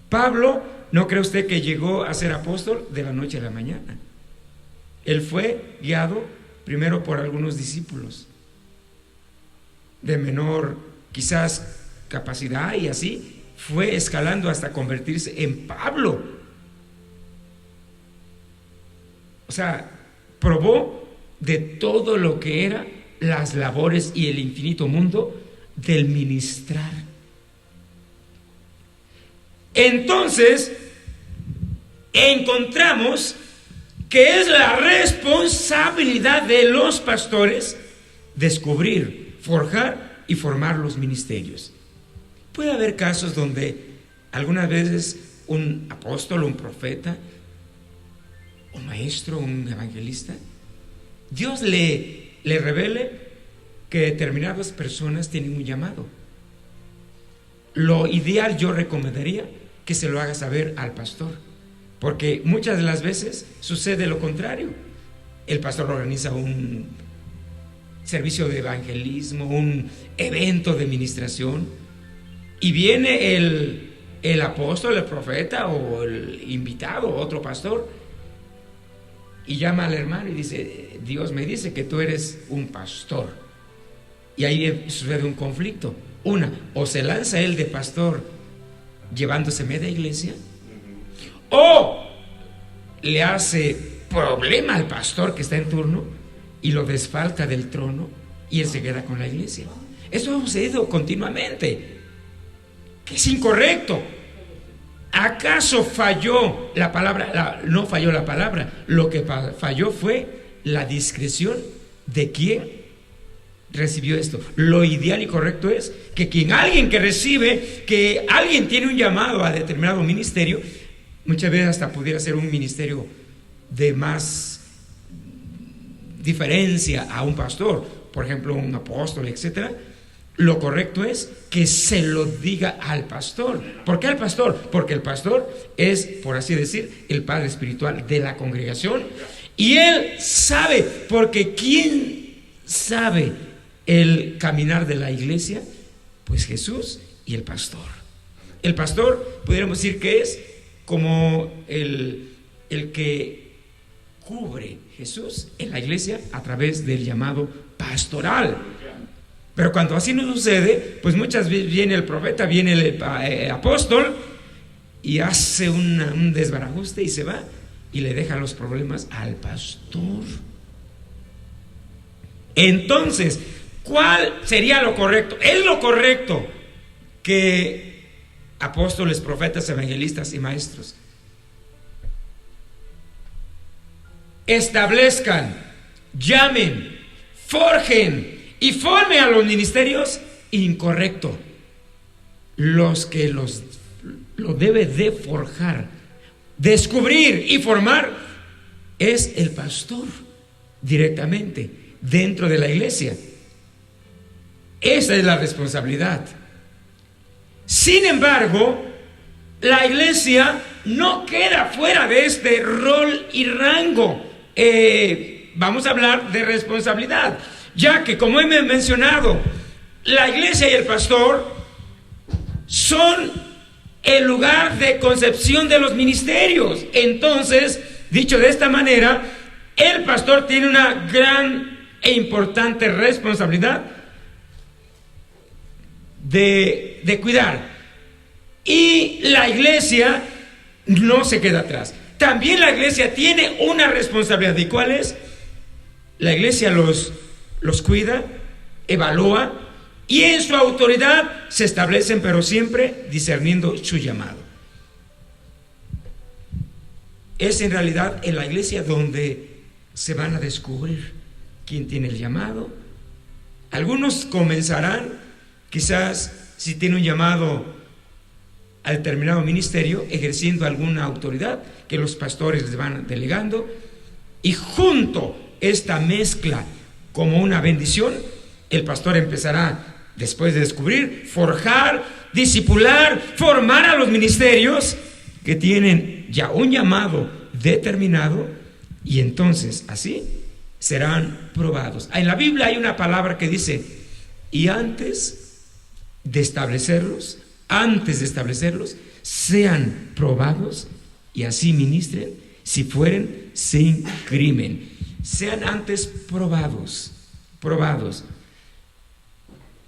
Pablo, ¿no cree usted que llegó a ser apóstol de la noche a la mañana? Él fue guiado primero por algunos discípulos de menor quizás capacidad, y así fue escalando hasta convertirse en Pablo. O sea, probó de todo lo que era las labores y el infinito mundo del ministrar. Entonces encontramos que es la responsabilidad de los pastores descubrir, forjar y formar los ministerios. Puede haber casos donde algunas veces un apóstol, un profeta, un maestro, un evangelista, Dios le revele que determinadas personas tienen un llamado. Lo ideal, yo recomendaría que se lo haga saber al pastor, porque muchas de las veces sucede lo contrario. El pastor organiza un servicio de evangelismo, un evento de ministración, y viene el apóstol, el profeta o el invitado, otro pastor, y llama al hermano y dice: Dios me dice que tú eres un pastor. Y ahí sucede un conflicto. O se lanza él de pastor llevándose media iglesia, o le hace problema al pastor que está en turno y lo desfalca del trono y él se queda con la iglesia. Eso ha sucedido continuamente, que es incorrecto. ¿Acaso falló la palabra? No falló la palabra. Lo que falló fue la discreción de quien recibió esto. Lo ideal y correcto es que alguien que recibe, que alguien tiene un llamado a determinado ministerio, muchas veces hasta pudiera ser un ministerio de más diferencia a un pastor, por ejemplo un apóstol, etcétera. Lo correcto es que se lo diga al pastor. ¿Por qué al pastor? Porque el pastor es, por así decir, el padre espiritual de la congregación, y él sabe, porque ¿quién sabe el caminar de la iglesia? Pues Jesús y el pastor. El pastor, pudiéramos decir que es como el que cubre Jesús en la iglesia a través del llamado pastoral. Pero cuando así no sucede, pues muchas veces viene el profeta, viene el apóstol y hace un desbarajuste y se va y le deja los problemas al pastor. Entonces, ¿cuál sería lo correcto? Es lo correcto que apóstoles, profetas, evangelistas y maestros establezcan, llamen, forjen y formen a los ministerios, incorrecto. Los que lo debe de forjar, descubrir y formar es el pastor directamente dentro de la iglesia. Esa es la responsabilidad. Sin embargo, la iglesia no queda fuera de este rol y rango. Vamos a hablar de responsabilidad, ya que, como he mencionado, la iglesia y el pastor son el lugar de concepción de los ministerios. Entonces, dicho de esta manera, el pastor tiene una gran e importante responsabilidad de cuidar. Y la iglesia no se queda atrás. También la iglesia tiene una responsabilidad. ¿Y cuál es? La iglesia los cuida, evalúa, y en su autoridad se establecen, pero siempre discerniendo su llamado. Es en realidad en la iglesia donde se van a descubrir quién tiene el llamado. Algunos comenzarán, quizás si tiene un llamado al determinado ministerio, ejerciendo alguna autoridad que los pastores les van delegando, y junto esta mezcla como una bendición, el pastor empezará, después de descubrir, forjar, discipular, formar a los ministerios que tienen ya un llamado determinado, y entonces así serán probados. En la Biblia hay una palabra que dice: y antes de establecerlos, sean probados, y así ministren, si fueren sin crimen. Sean antes probados.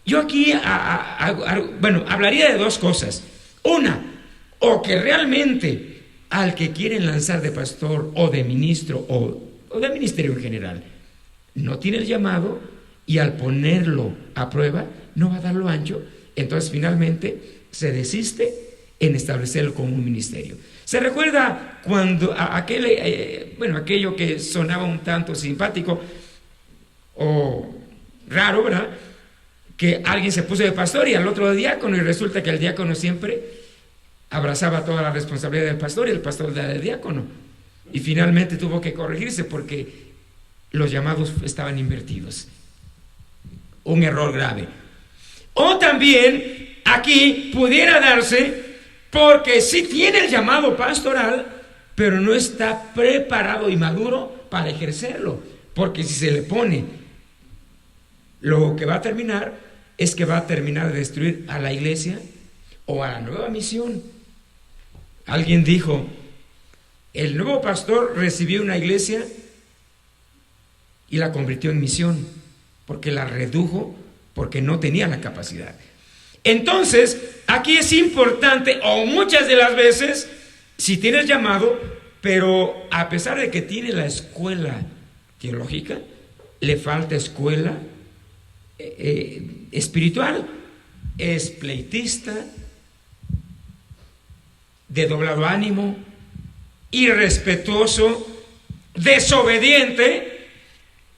Yo aquí hablaría de dos cosas. Una, o que realmente al que quieren lanzar de pastor o de ministro o de ministerio en general no tiene el llamado, y al ponerlo a prueba no va a darlo ancho, entonces finalmente se desiste en establecerlo como un ministerio. ¿Se recuerda cuando aquello que sonaba un tanto simpático o raro, ¿verdad? Que alguien se puso de pastor y al otro de diácono, y resulta que el diácono siempre abrazaba toda la responsabilidad del pastor y el pastor del diácono, y finalmente tuvo que corregirse porque los llamados estaban invertidos. Un error grave. O también aquí pudiera darse porque sí tiene el llamado pastoral, pero no está preparado y maduro para ejercerlo, porque si se le pone, lo que va a terminar es que va a terminar de destruir a la iglesia o a la nueva misión. Alguien dijo: el nuevo pastor recibió una iglesia y la convirtió en misión, porque la redujo, porque no tenía la capacidad. Entonces, aquí es importante, o muchas de las veces, si tiene el llamado, pero a pesar de que tiene la escuela teológica, le falta escuela espiritual. Es pleitista, de doblado ánimo, irrespetuoso, desobediente.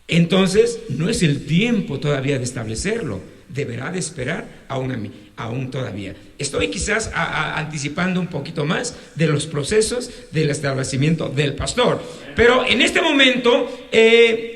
Entonces no es el tiempo todavía de establecerlo, deberá de esperar aún todavía. Estoy quizás anticipando un poquito más de los procesos del establecimiento del pastor, pero en este momento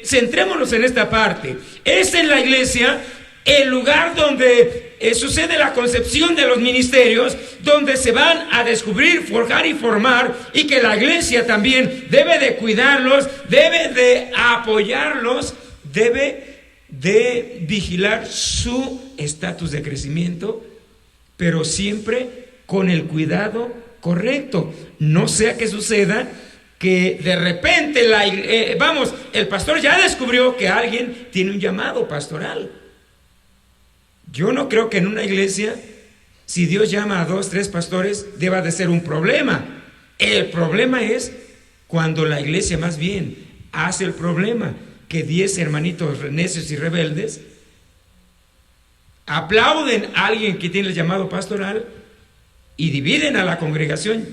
centrémonos en esta parte. Es en la iglesia el lugar donde sucede la concepción de los ministerios, donde se van a descubrir, forjar y formar, y que la iglesia también debe de cuidarlos, debe de apoyarlos, debe de vigilar su estatus de crecimiento, pero siempre con el cuidado correcto. No sea que suceda que de repente el pastor ya descubrió que alguien tiene un llamado pastoral. Yo no creo que en una iglesia, si Dios llama a 2, 3 pastores, deba de ser un problema. El problema es cuando la iglesia más bien hace el problema, que 10 hermanitos necios y rebeldes aplauden a alguien que tiene el llamado pastoral y dividen a la congregación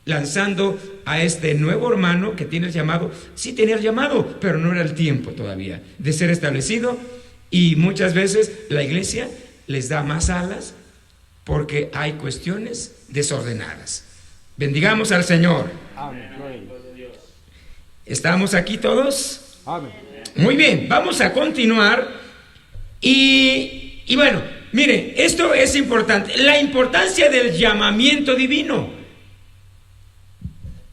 lanzando a este nuevo hermano que tiene el llamado. Sí tenía el llamado, pero no era el tiempo todavía de ser establecido, y muchas veces la iglesia les da más alas porque hay cuestiones desordenadas. Bendigamos al Señor. Amén. ¿Estamos aquí todos? Amén. Muy bien, vamos a continuar. Y bueno, miren, esto es importante. La importancia del llamamiento divino.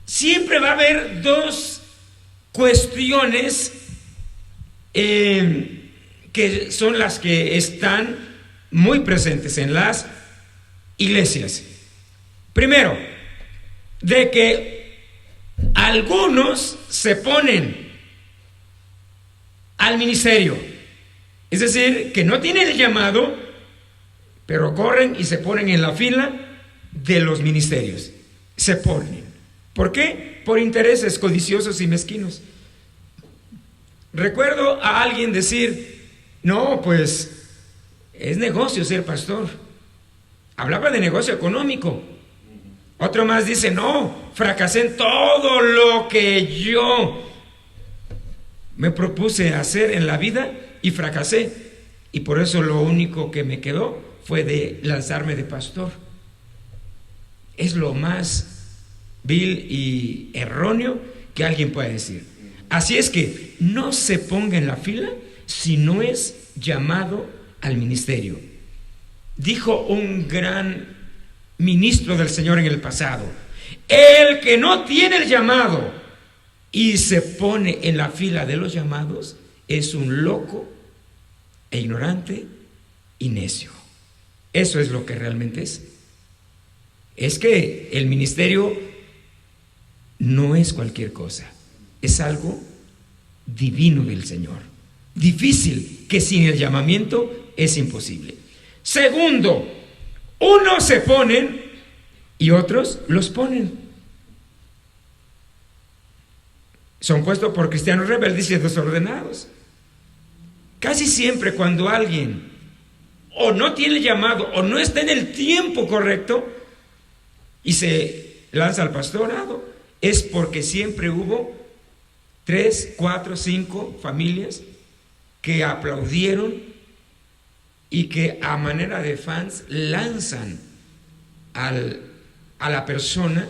Siempre va a haber dos cuestiones que son las que están muy presentes en las iglesias. Primero, de que algunos se ponen al ministerio, es decir, que no tienen el llamado, pero corren y se ponen en la fila de los ministerios. Se ponen. ¿Por qué? Por intereses codiciosos y mezquinos. Recuerdo a alguien decir: no, pues es negocio ser pastor. Hablaba de negocio económico. Otro más dice: no, fracasé en todo lo que yo me propuse hacer en la vida y fracasé, y por eso lo único que me quedó fue de lanzarme de pastor. Es lo más vil y erróneo que alguien puede decir. Así es que no se ponga en la fila si no es llamado al ministerio. Dijo un gran ministro del Señor en el pasado: el que no tiene el llamado y se pone en la fila de los llamados es un loco e ignorante y necio. Eso es lo que realmente es. Es que el ministerio no es cualquier cosa, es algo divino del Señor, difícil, que sin el llamamiento es imposible. Segundo, unos se ponen y otros los ponen. Son puestos por cristianos rebeldes y desordenados. Casi siempre cuando alguien o no tiene llamado o no está en el tiempo correcto y se lanza al pastorado, es porque siempre hubo 3, 4, 5 familias que aplaudieron y que a manera de fans lanzan a la persona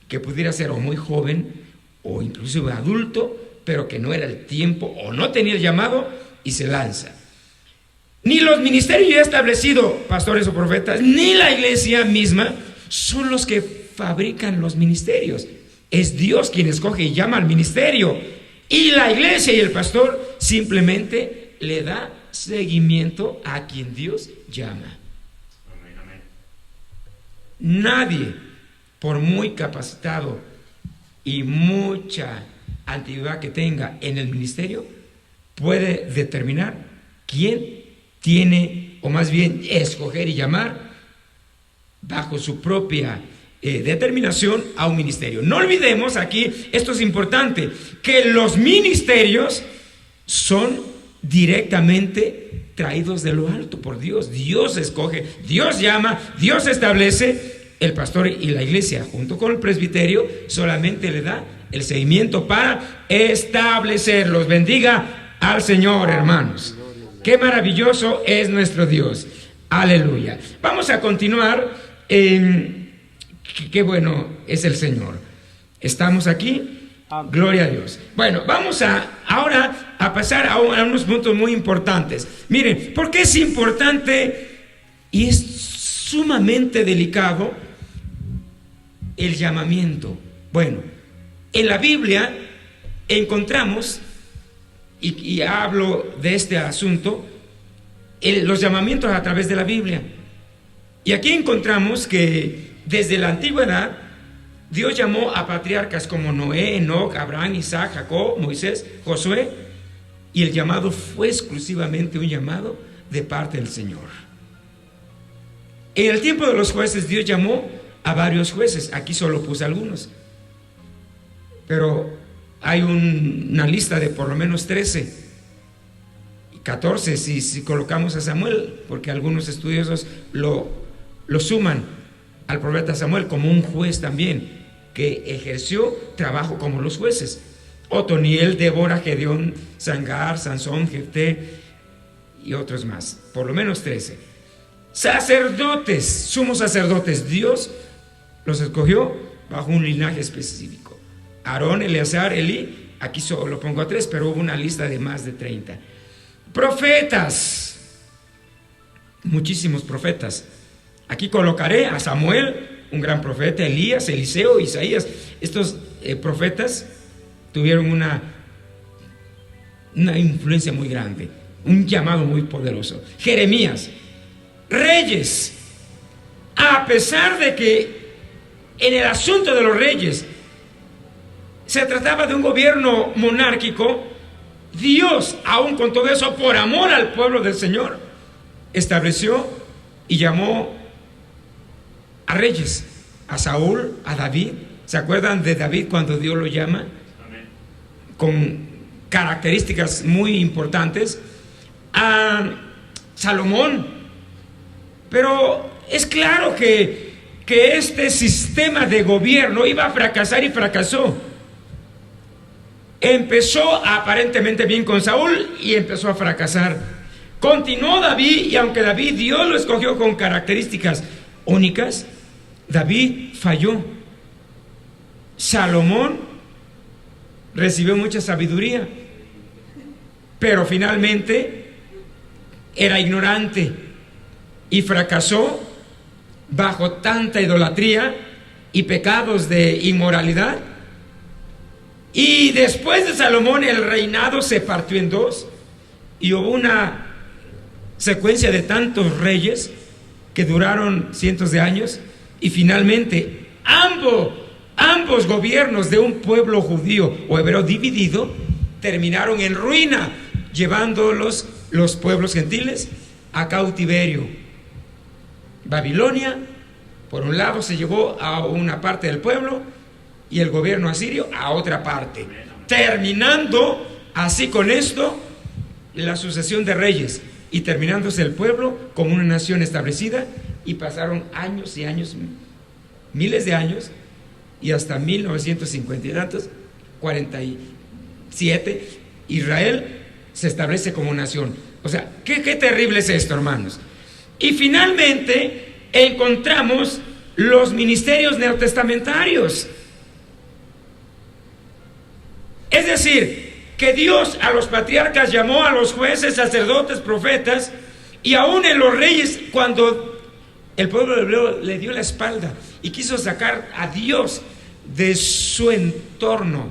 que pudiera ser o muy joven o inclusive adulto, pero que no era el tiempo o no tenía el llamado, y se lanza. Ni los ministerios ya establecidos, pastores o profetas, ni la iglesia misma son los que fabrican los ministerios. Es Dios quien escoge y llama al ministerio, y la iglesia y el pastor simplemente le da seguimiento a quien Dios llama. Amén, amén. Nadie, por muy capacitado y mucha antigüedad que tenga en el ministerio, puede determinar quién tiene, o más bien escoger y llamar bajo su propia determinación a un ministerio. No olvidemos aquí, esto es importante, que los ministerios son directamente traídos de lo alto por Dios. Dios escoge, Dios llama, Dios establece. El pastor y la iglesia junto con el presbiterio solamente le da el seguimiento para establecerlos. Bendiga al Señor, hermanos. Qué maravilloso es nuestro Dios. Aleluya. Vamos a continuar. Qué bueno es el Señor. Estamos aquí. Gloria a Dios. Bueno, vamos ahora a pasar a unos puntos muy importantes. Miren, ¿por qué es importante y es sumamente delicado el llamamiento? Bueno, en la Biblia encontramos, y hablo de este asunto, los llamamientos a través de la Biblia. Y aquí encontramos que desde la antigüedad Dios llamó a patriarcas como Noé, Enoc, Abraham, Isaac, Jacob, Moisés, Josué, y el llamado fue exclusivamente un llamado de parte del Señor. En el tiempo de los jueces Dios llamó a varios jueces. Aquí solo puse algunos, pero hay una lista de por lo menos 13, 14 si colocamos a Samuel, porque algunos estudiosos lo suman al profeta Samuel como un juez también. que ejerció trabajo como los jueces. Otoniel, Débora, Gedeón, Sangar, Sansón, Jefté y otros más, por lo menos 13. Sacerdotes, sumos sacerdotes, Dios los escogió bajo un linaje específico. Aarón, Eleazar, Elí, aquí solo pongo a 3, pero hubo una lista de más de 30. Profetas, muchísimos profetas. Aquí colocaré a Samuel, un gran profeta, Elías, Eliseo, Isaías. Estos profetas tuvieron una influencia muy grande, un llamado muy poderoso. Jeremías, reyes, a pesar de que en el asunto de los reyes se trataba de un gobierno monárquico, Dios, aún con todo eso, por amor al pueblo del Señor, estableció y llamó a reyes, a Saúl, a David. ¿Se acuerdan de David cuando Dios lo llama? Amén. Con características muy importantes. A Salomón. Pero es claro que este sistema de gobierno iba a fracasar y fracasó. Empezó aparentemente bien con Saúl y empezó a fracasar. Continuó David, y aunque David Dios lo escogió con características únicas, David falló. Salomón recibió mucha sabiduría, pero finalmente era ignorante y fracasó bajo tanta idolatría y pecados de inmoralidad. Y después de Salomón el reinado se partió en dos y hubo una secuencia de tantos reyes que duraron cientos de años, y finalmente ambos gobiernos de un pueblo judío o hebreo dividido terminaron en ruina, llevando los pueblos gentiles a cautiverio. Babilonia, por un lado, se llevó a una parte del pueblo y el gobierno asirio a otra parte, terminando así con esto la sucesión de reyes y terminándose el pueblo como una nación establecida. Y pasaron años y años, miles de años, y hasta 1950 y tantos, 47, Israel se establece como nación. O sea, qué terrible es esto, hermanos. Y finalmente encontramos los ministerios neotestamentarios. Es decir, que Dios a los patriarcas llamó a los jueces, sacerdotes, profetas, y aún en los reyes, cuando el pueblo hebreo le dio la espalda y quiso sacar a Dios de su entorno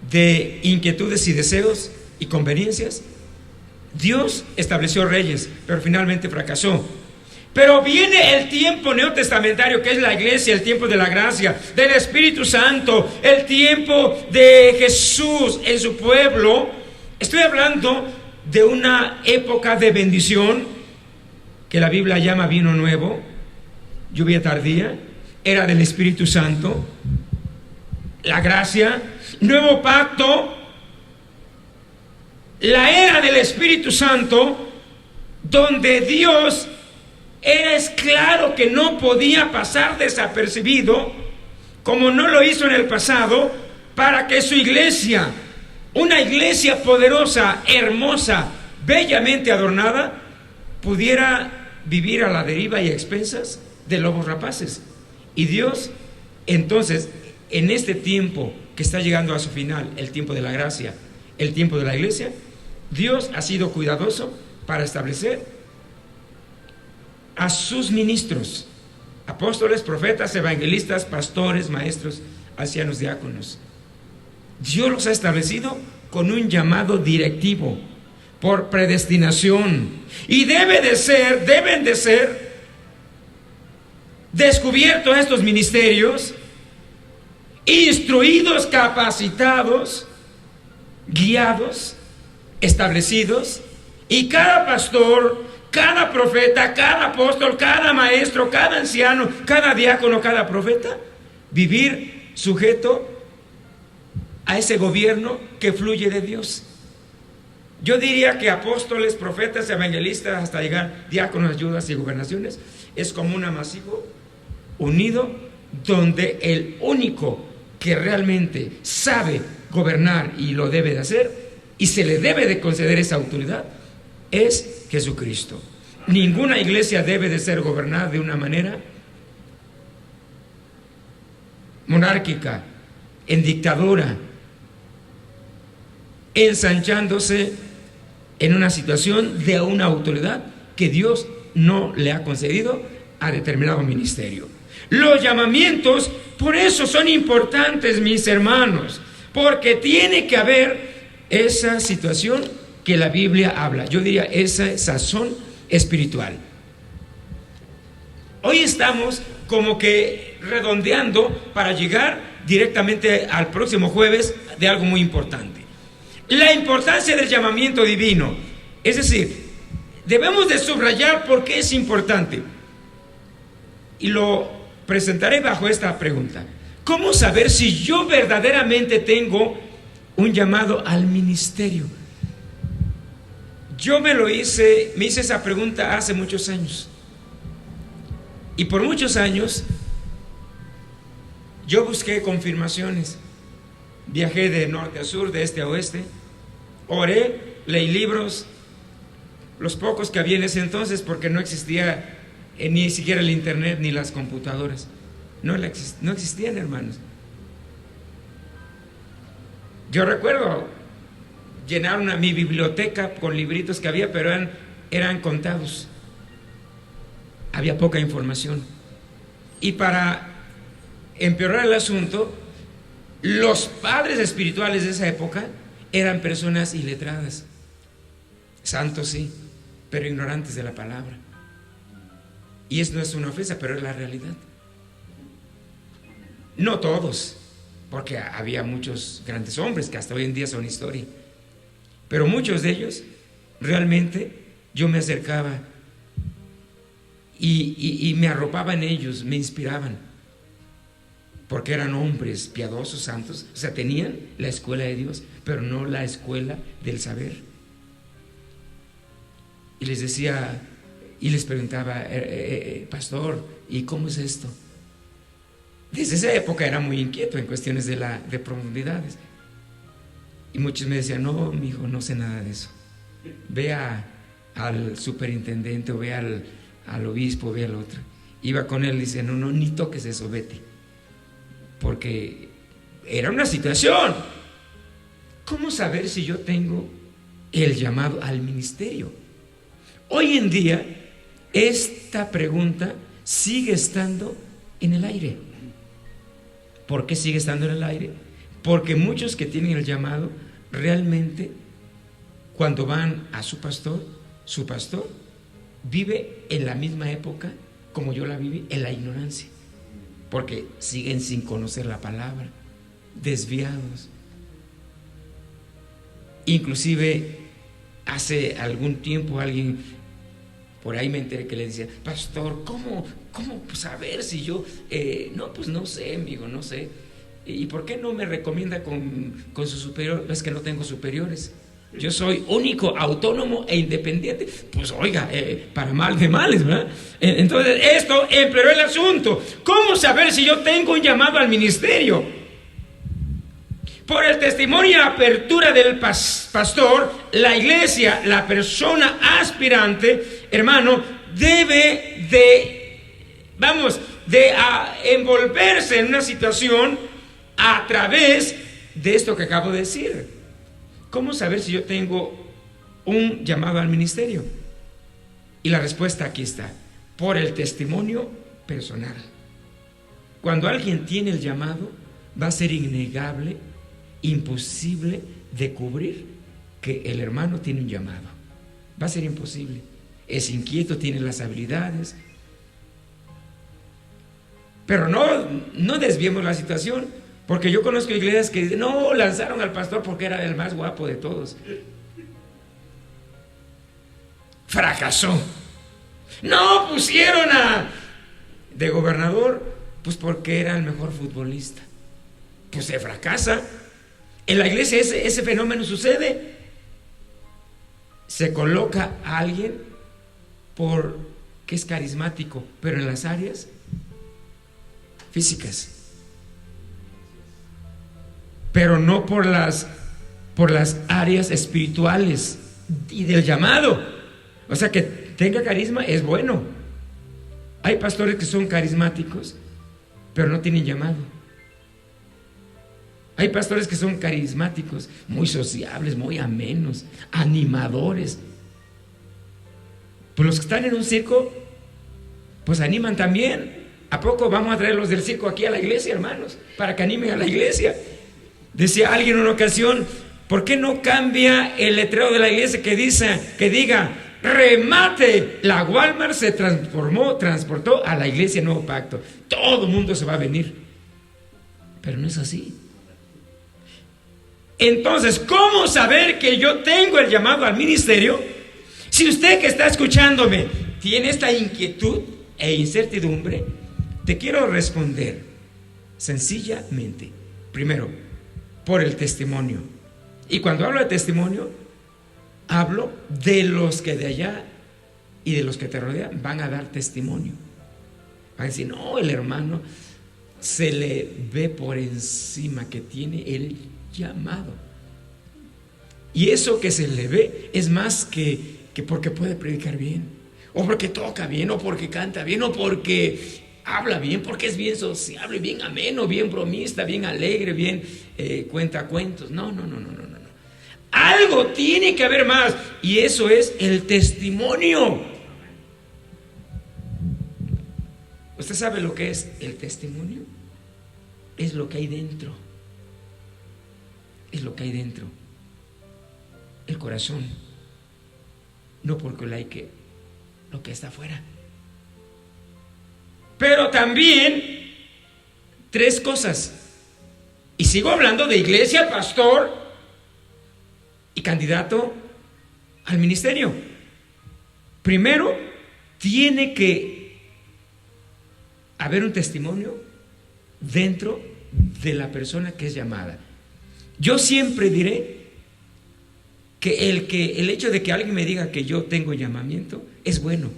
de inquietudes y deseos y conveniencias, Dios estableció reyes, pero finalmente fracasó. Pero viene el tiempo neotestamentario, que es la iglesia, el tiempo de la gracia, del Espíritu Santo, el tiempo de Jesús en su pueblo. Estoy hablando de una época de bendición que la Biblia llama vino nuevo, lluvia tardía, era del Espíritu Santo, la gracia, nuevo pacto, la era del Espíritu Santo, donde Dios es claro que no podía pasar desapercibido, como no lo hizo en el pasado, para que su iglesia, una iglesia poderosa, hermosa, bellamente adornada, pudiera vivir a la deriva y a expensas de lobos rapaces. Y Dios, entonces, en este tiempo que está llegando a su final, el tiempo de la gracia, el tiempo de la iglesia, Dios ha sido cuidadoso para establecer a sus ministros, apóstoles, profetas, evangelistas, pastores, maestros, ancianos, diáconos. Dios los ha establecido con un llamado directivo, por predestinación, y deben de ser descubiertos estos ministerios, instruidos, capacitados, guiados, establecidos, y cada pastor, cada profeta, cada apóstol, cada maestro, cada anciano, cada diácono, cada profeta, vivir sujeto a ese gobierno que fluye de Dios. Yo diría que apóstoles, profetas, evangelistas, hasta llegar diáconos, ayudas y gobernaciones, es como un amasijo unido, donde el único que realmente sabe gobernar y lo debe de hacer y se le debe de conceder esa autoridad es Jesucristo. Ninguna iglesia debe de ser gobernada de una manera monárquica, en dictadura, ensanchándose en una situación de una autoridad que Dios no le ha concedido a determinado ministerio. Los llamamientos, por eso son importantes, mis hermanos, porque tiene que haber esa situación que la Biblia habla. Yo diría esa sazón espiritual. Hoy estamos como que redondeando para llegar directamente al próximo jueves de algo muy importante. La importancia del llamamiento divino. Es decir, debemos de subrayar por qué es importante. Y lo presentaré bajo esta pregunta. ¿Cómo saber si yo verdaderamente tengo un llamado al ministerio? Yo me hice esa pregunta hace muchos años. Y por muchos años yo busqué confirmaciones. Viajé de norte a sur, de este a oeste. Oré, leí libros, los pocos que había en ese entonces, porque no existía ni siquiera el internet ni las computadoras. No existían, hermanos. Yo recuerdo llenar mi biblioteca con libritos que había, pero eran contados. Había poca información. Y para empeorar el asunto, los padres espirituales de esa época eran personas iletradas. Santos sí, pero ignorantes de la palabra. Y eso no es una ofensa, pero es la realidad. No todos, porque había muchos grandes hombres que hasta hoy en día son historia. Pero muchos de ellos, realmente, yo me acercaba y me arropaba en ellos, me inspiraban. Porque eran hombres piadosos, santos. O sea, tenían la escuela de Dios, pero no la escuela del saber. Y les decía, y les preguntaba, pastor, ¿y cómo es esto? Desde esa época era muy inquieto en cuestiones de profundidades. Y muchos me decían, no, mi hijo, no sé nada de eso. Ve al superintendente, o ve al obispo, ve al otro. Iba con él y dice, no, ni toques eso, vete. Porque era una situación. ¿Cómo saber si yo tengo el llamado al ministerio? Hoy en día, esta pregunta sigue estando en el aire. ¿Por qué sigue estando en el aire? Porque muchos que tienen el llamado, realmente, cuando van a su pastor vive en la misma época como yo la viví, en la ignorancia. Porque siguen sin conocer la palabra, desviados. Inclusive hace algún tiempo alguien, por ahí me enteré que le decía, pastor, ¿cómo saber si yo, no, pues no sé, amigo, no sé. ¿Y por qué no me recomienda con su superior? Es que no tengo superiores. Yo soy único, autónomo e independiente. Pues oiga, para mal de males, ¿verdad? Entonces esto empeoró el asunto. ¿Cómo saber si yo tengo un llamado al ministerio? Por el testimonio y apertura del pastor, la iglesia, la persona aspirante, hermano, debe de envolverse en una situación a través de esto que acabo de decir. ¿Cómo saber si yo tengo un llamado al ministerio? Y la respuesta aquí está: por el testimonio personal. Cuando alguien tiene el llamado, va a ser innegable, imposible de cubrir que el hermano tiene un llamado. Va a ser imposible. Es inquieto, tiene las habilidades. Pero no desviemos la situación, porque yo conozco iglesias que dicen, no, lanzaron al pastor porque era el más guapo de todos. Fracasó. No pusieron de gobernador, pues porque era el mejor futbolista. Pues se fracasa. En la iglesia ese fenómeno sucede. Se coloca a alguien porque es carismático, pero en las áreas físicas, pero no por las áreas espirituales y del llamado. O sea, que tenga carisma es bueno. Hay pastores que son carismáticos, pero no tienen llamado. Hay pastores que son carismáticos, muy sociables, muy amenos, animadores. Pues los que están en un circo, pues animan también. ¿A poco vamos a traer los del circo aquí a la iglesia, hermanos? Para que animen a la iglesia. Decía alguien en una ocasión, ¿por qué no cambia el letrero de la iglesia que diga, remate? La Walmart se transportó a la iglesia Nuevo Pacto. Todo el mundo se va a venir. Pero no es así. Entonces, ¿cómo saber que yo tengo el llamado al ministerio? Si usted que está escuchándome tiene esta inquietud e incertidumbre, te quiero responder sencillamente. Primero, por el testimonio. Y cuando hablo de testimonio, hablo de los que de allá y de los que te rodean van a dar testimonio. Van a decir, no, el hermano se le ve por encima que tiene el llamado. Y eso que se le ve es más que porque puede predicar bien, o porque toca bien, o porque canta bien, o porque habla bien, porque es bien sociable, bien ameno, bien bromista, bien alegre, bien cuenta cuentos. No. Algo tiene que haber más, y eso es el testimonio. ¿Usted sabe lo que es el testimonio? Es lo que hay dentro. Es lo que hay dentro. El corazón. No porque lo que está afuera. Pero también 3 cosas. Y sigo hablando de iglesia, pastor y candidato al ministerio. Primero, tiene que haber un testimonio dentro de la persona que es llamada. Yo siempre diré que el hecho de que alguien me diga que yo tengo llamamiento es bueno,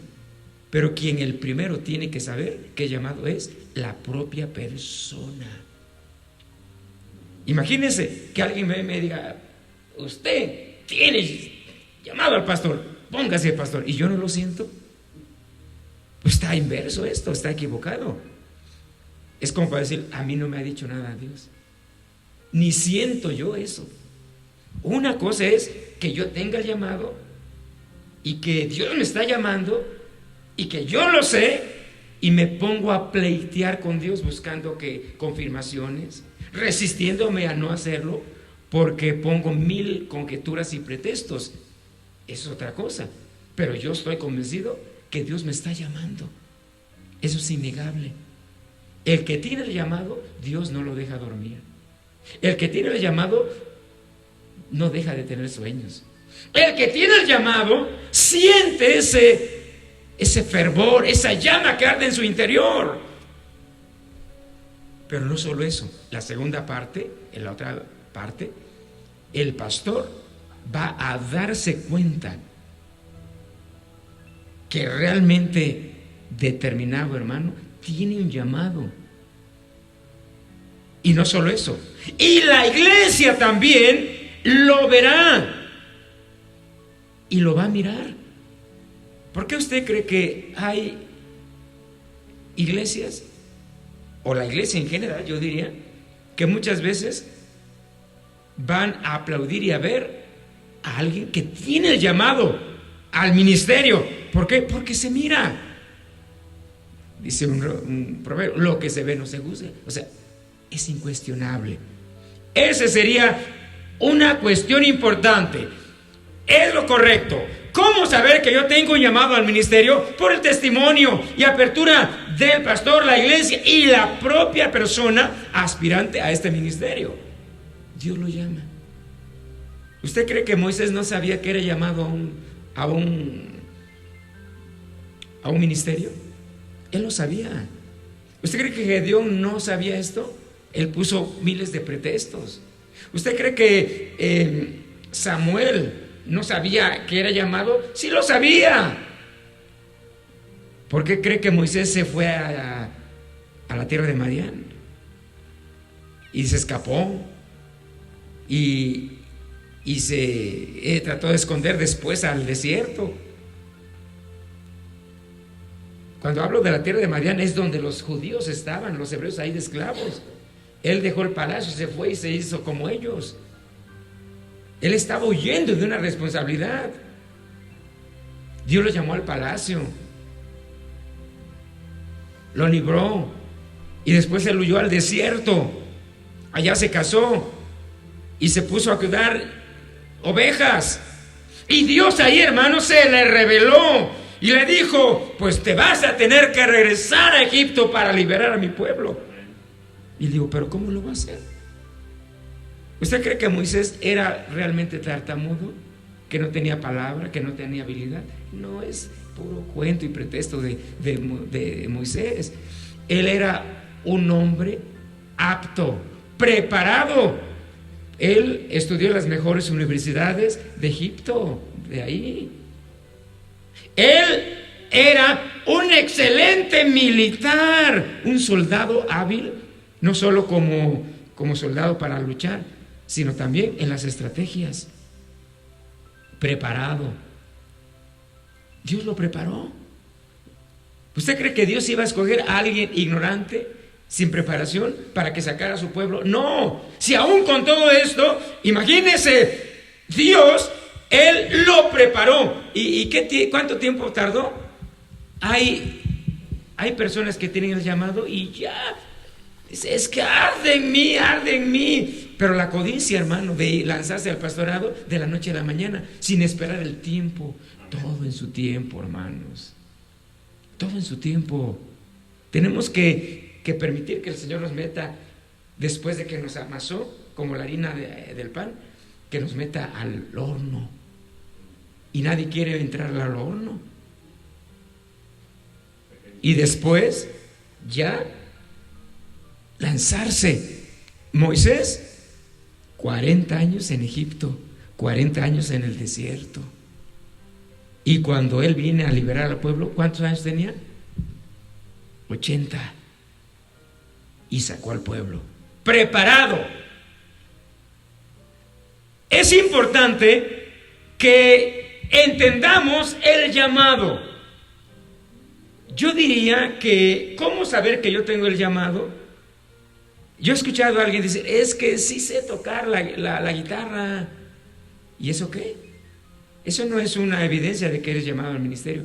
pero quien el primero tiene que saber qué llamado es la propia persona. Imagínense que alguien me diga, usted tiene llamado al pastor, póngase pastor, y yo no lo siento. Pues está inverso esto, está equivocado. Es como para decir, a mí no me ha dicho nada Dios, ni siento yo eso. Una cosa es que yo tenga el llamado y que Dios me está llamando y que yo lo sé y me pongo a pleitear con Dios buscando confirmaciones, resistiéndome a no hacerlo porque pongo 1000 conjeturas y pretextos. Es otra cosa, pero yo estoy convencido que Dios me está llamando. Eso es innegable. El que tiene el llamado, Dios no lo deja dormir. El que tiene el llamado no deja de tener sueños. El que tiene el llamado siente ese fervor, esa llama que arde en su interior. Pero no solo eso, la segunda parte, en la otra parte, el pastor va a darse cuenta que realmente determinado hermano tiene un llamado. Y no solo eso, y la iglesia también lo verá y lo va a mirar. ¿Por qué usted cree que hay iglesias, o la iglesia en general, yo diría, que muchas veces van a aplaudir y a ver a alguien que tiene el llamado al ministerio? ¿Por qué? Porque se mira. Dice un proverbio, lo que se ve no se juzga. O sea, es incuestionable. Ese sería una cuestión importante. Es lo correcto. ¿Cómo saber que yo tengo un llamado al ministerio? Por el testimonio y apertura del pastor, la iglesia y la propia persona aspirante a este ministerio. Dios lo llama. ¿Usted cree que Moisés no sabía que era llamado a un ministerio? Él lo sabía. ¿Usted cree que Gedeón no sabía esto? Él puso miles de pretextos. ¿Usted cree que Samuel no sabía que era llamado? Sí lo sabía. ¿Por qué cree que Moisés se fue a a la tierra de Madián y se escapó y se trató de esconder después al desierto. Cuando hablo de la tierra de Madián es donde los judíos estaban, los hebreos ahí de esclavos. Él dejó el palacio, se fue y se hizo como ellos. Él estaba huyendo de una responsabilidad. Dios lo llamó al palacio, lo libró y después él huyó al desierto. Allá se casó y se puso a cuidar ovejas. Y Dios ahí, hermano, se le reveló y le dijo: pues te vas a tener que regresar a Egipto para liberar a mi pueblo. Y digo: ¿pero cómo lo va a hacer? ¿Usted cree que Moisés era realmente tartamudo? ¿Que no tenía palabra? ¿Que no tenía habilidad? No, es puro cuento y pretexto de Moisés. Él era un hombre apto, preparado. Él estudió en las mejores universidades de Egipto, de ahí. Él era un excelente militar, un soldado hábil, no solo como soldado para luchar, sino también en las estrategias. Preparado. Dios lo preparó. ¿Usted cree que Dios iba a escoger a alguien ignorante, sin preparación, para que sacara a su pueblo? No. Si aún con todo esto, imagínese, Dios, Él lo preparó. ¿Y cuánto tiempo tardó? Hay personas que tienen el llamado y ya, es que arde en mí. Pero la codicia, hermano, de lanzarse al pastorado de la noche a la mañana, sin esperar el tiempo. Todo en su tiempo, hermanos. Todo en su tiempo. Tenemos que permitir que el Señor nos meta, después de que nos amasó, como la harina del pan, que nos meta al horno. Y nadie quiere entrar al horno. Y después, ya, lanzarse. Moisés, 40 años en Egipto, 40 años en el desierto. Y cuando él viene a liberar al pueblo, ¿cuántos años tenía? 80. Y sacó al pueblo preparado. Es importante que entendamos el llamado. Yo diría que, ¿cómo saber que yo tengo el llamado? Yo he escuchado a alguien decir: es que sí sé tocar la guitarra. ¿Y eso qué? Eso no es una evidencia de que eres llamado al ministerio.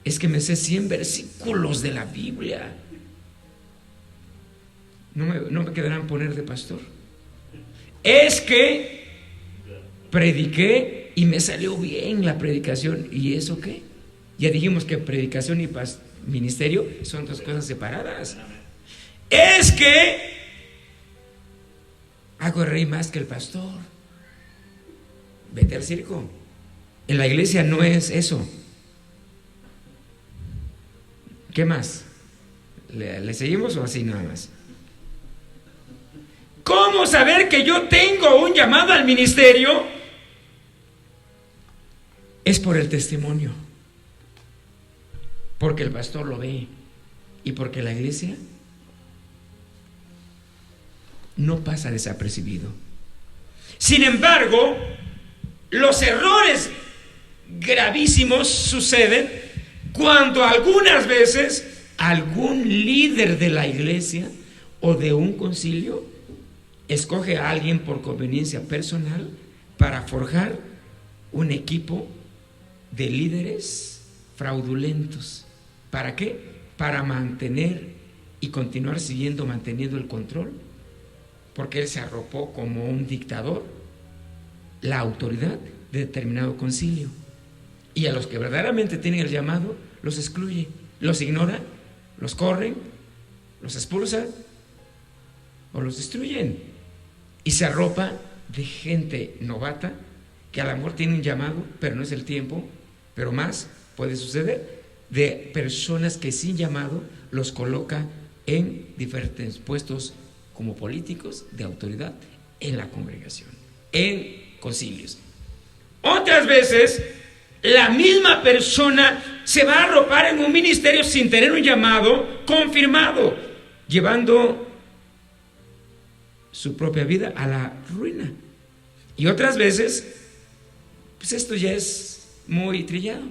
Es que me sé 100 versículos de la Biblia. No me quedarán poner de pastor. Es que prediqué y me salió bien la predicación. ¿Y eso qué? Ya dijimos que predicación y ministerio son dos cosas separadas. Es que hago reír más que el pastor. Vete al circo. En la iglesia no es eso. ¿Qué más? ¿Le seguimos o así nada más? ¿Cómo saber que yo tengo un llamado al ministerio? Es por el testimonio. Porque el pastor lo ve. Y porque la iglesia no pasa desapercibido. Sin embargo, los errores gravísimos suceden cuando algunas veces algún líder de la iglesia o de un concilio escoge a alguien por conveniencia personal para forjar un equipo de líderes fraudulentos. ¿Para qué? Para mantener y continuar manteniendo el control, porque él se arropó como un dictador la autoridad de determinado concilio. Y a los que verdaderamente tienen el llamado, los excluye, los ignora, los corren, los expulsan o los destruyen. Y se arropa de gente novata que a lo mejor tiene un llamado, pero no es el tiempo. Pero más puede suceder de personas que sin llamado los coloca en diferentes puestos como políticos de autoridad en la congregación, en concilios. Otras veces la misma persona se va a arropar en un ministerio sin tener un llamado confirmado. llevando su propia vida a la ruina. Y otras veces, pues esto ya es muy trillado.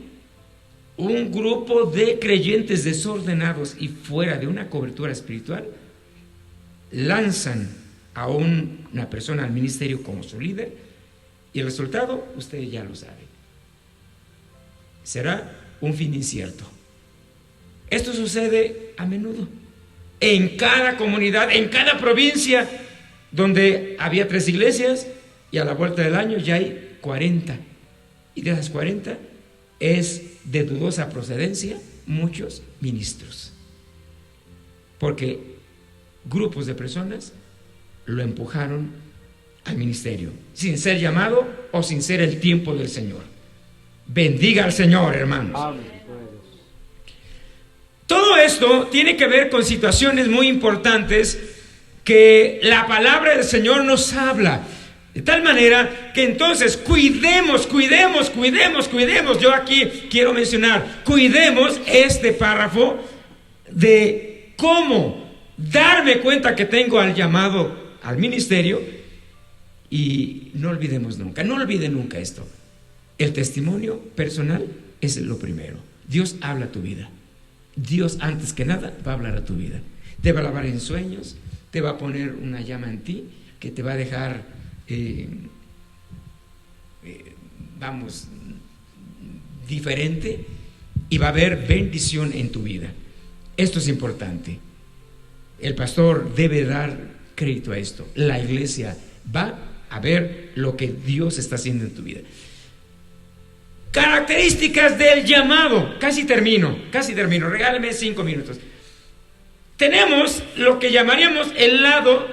Un grupo de creyentes desordenados y fuera de una cobertura espiritual lanzan a una persona al ministerio como su líder, y el resultado, usted ya lo sabe, será un fin incierto. Esto sucede a menudo en cada comunidad, en cada provincia, donde había 3 iglesias y a la vuelta del año ya hay 40, y de esas 40 es de dudosa procedencia muchos ministros, porque grupos de personas lo empujaron al ministerio, sin ser llamado o sin ser el tiempo del Señor. Bendiga al Señor, hermanos. Amén. Todo esto tiene que ver con situaciones muy importantes que la palabra del Señor nos habla, de tal manera que entonces cuidemos. Yo aquí quiero mencionar, cuidemos este párrafo de cómo darme cuenta que tengo al llamado al ministerio. Y no olvidemos nunca, no olvide nunca esto: el testimonio personal es lo primero. Dios habla a tu vida. Dios, antes que nada, va a hablar a tu vida. Te va a hablar en sueños, te va a poner una llama en ti que te va a dejar, diferente, y va a haber bendición en tu vida. Esto es importante. El pastor debe dar crédito a esto. La iglesia va a ver lo que Dios está haciendo en tu vida. Características del llamado. Casi termino, regálame 5 minutos. Tenemos lo que llamaríamos el lado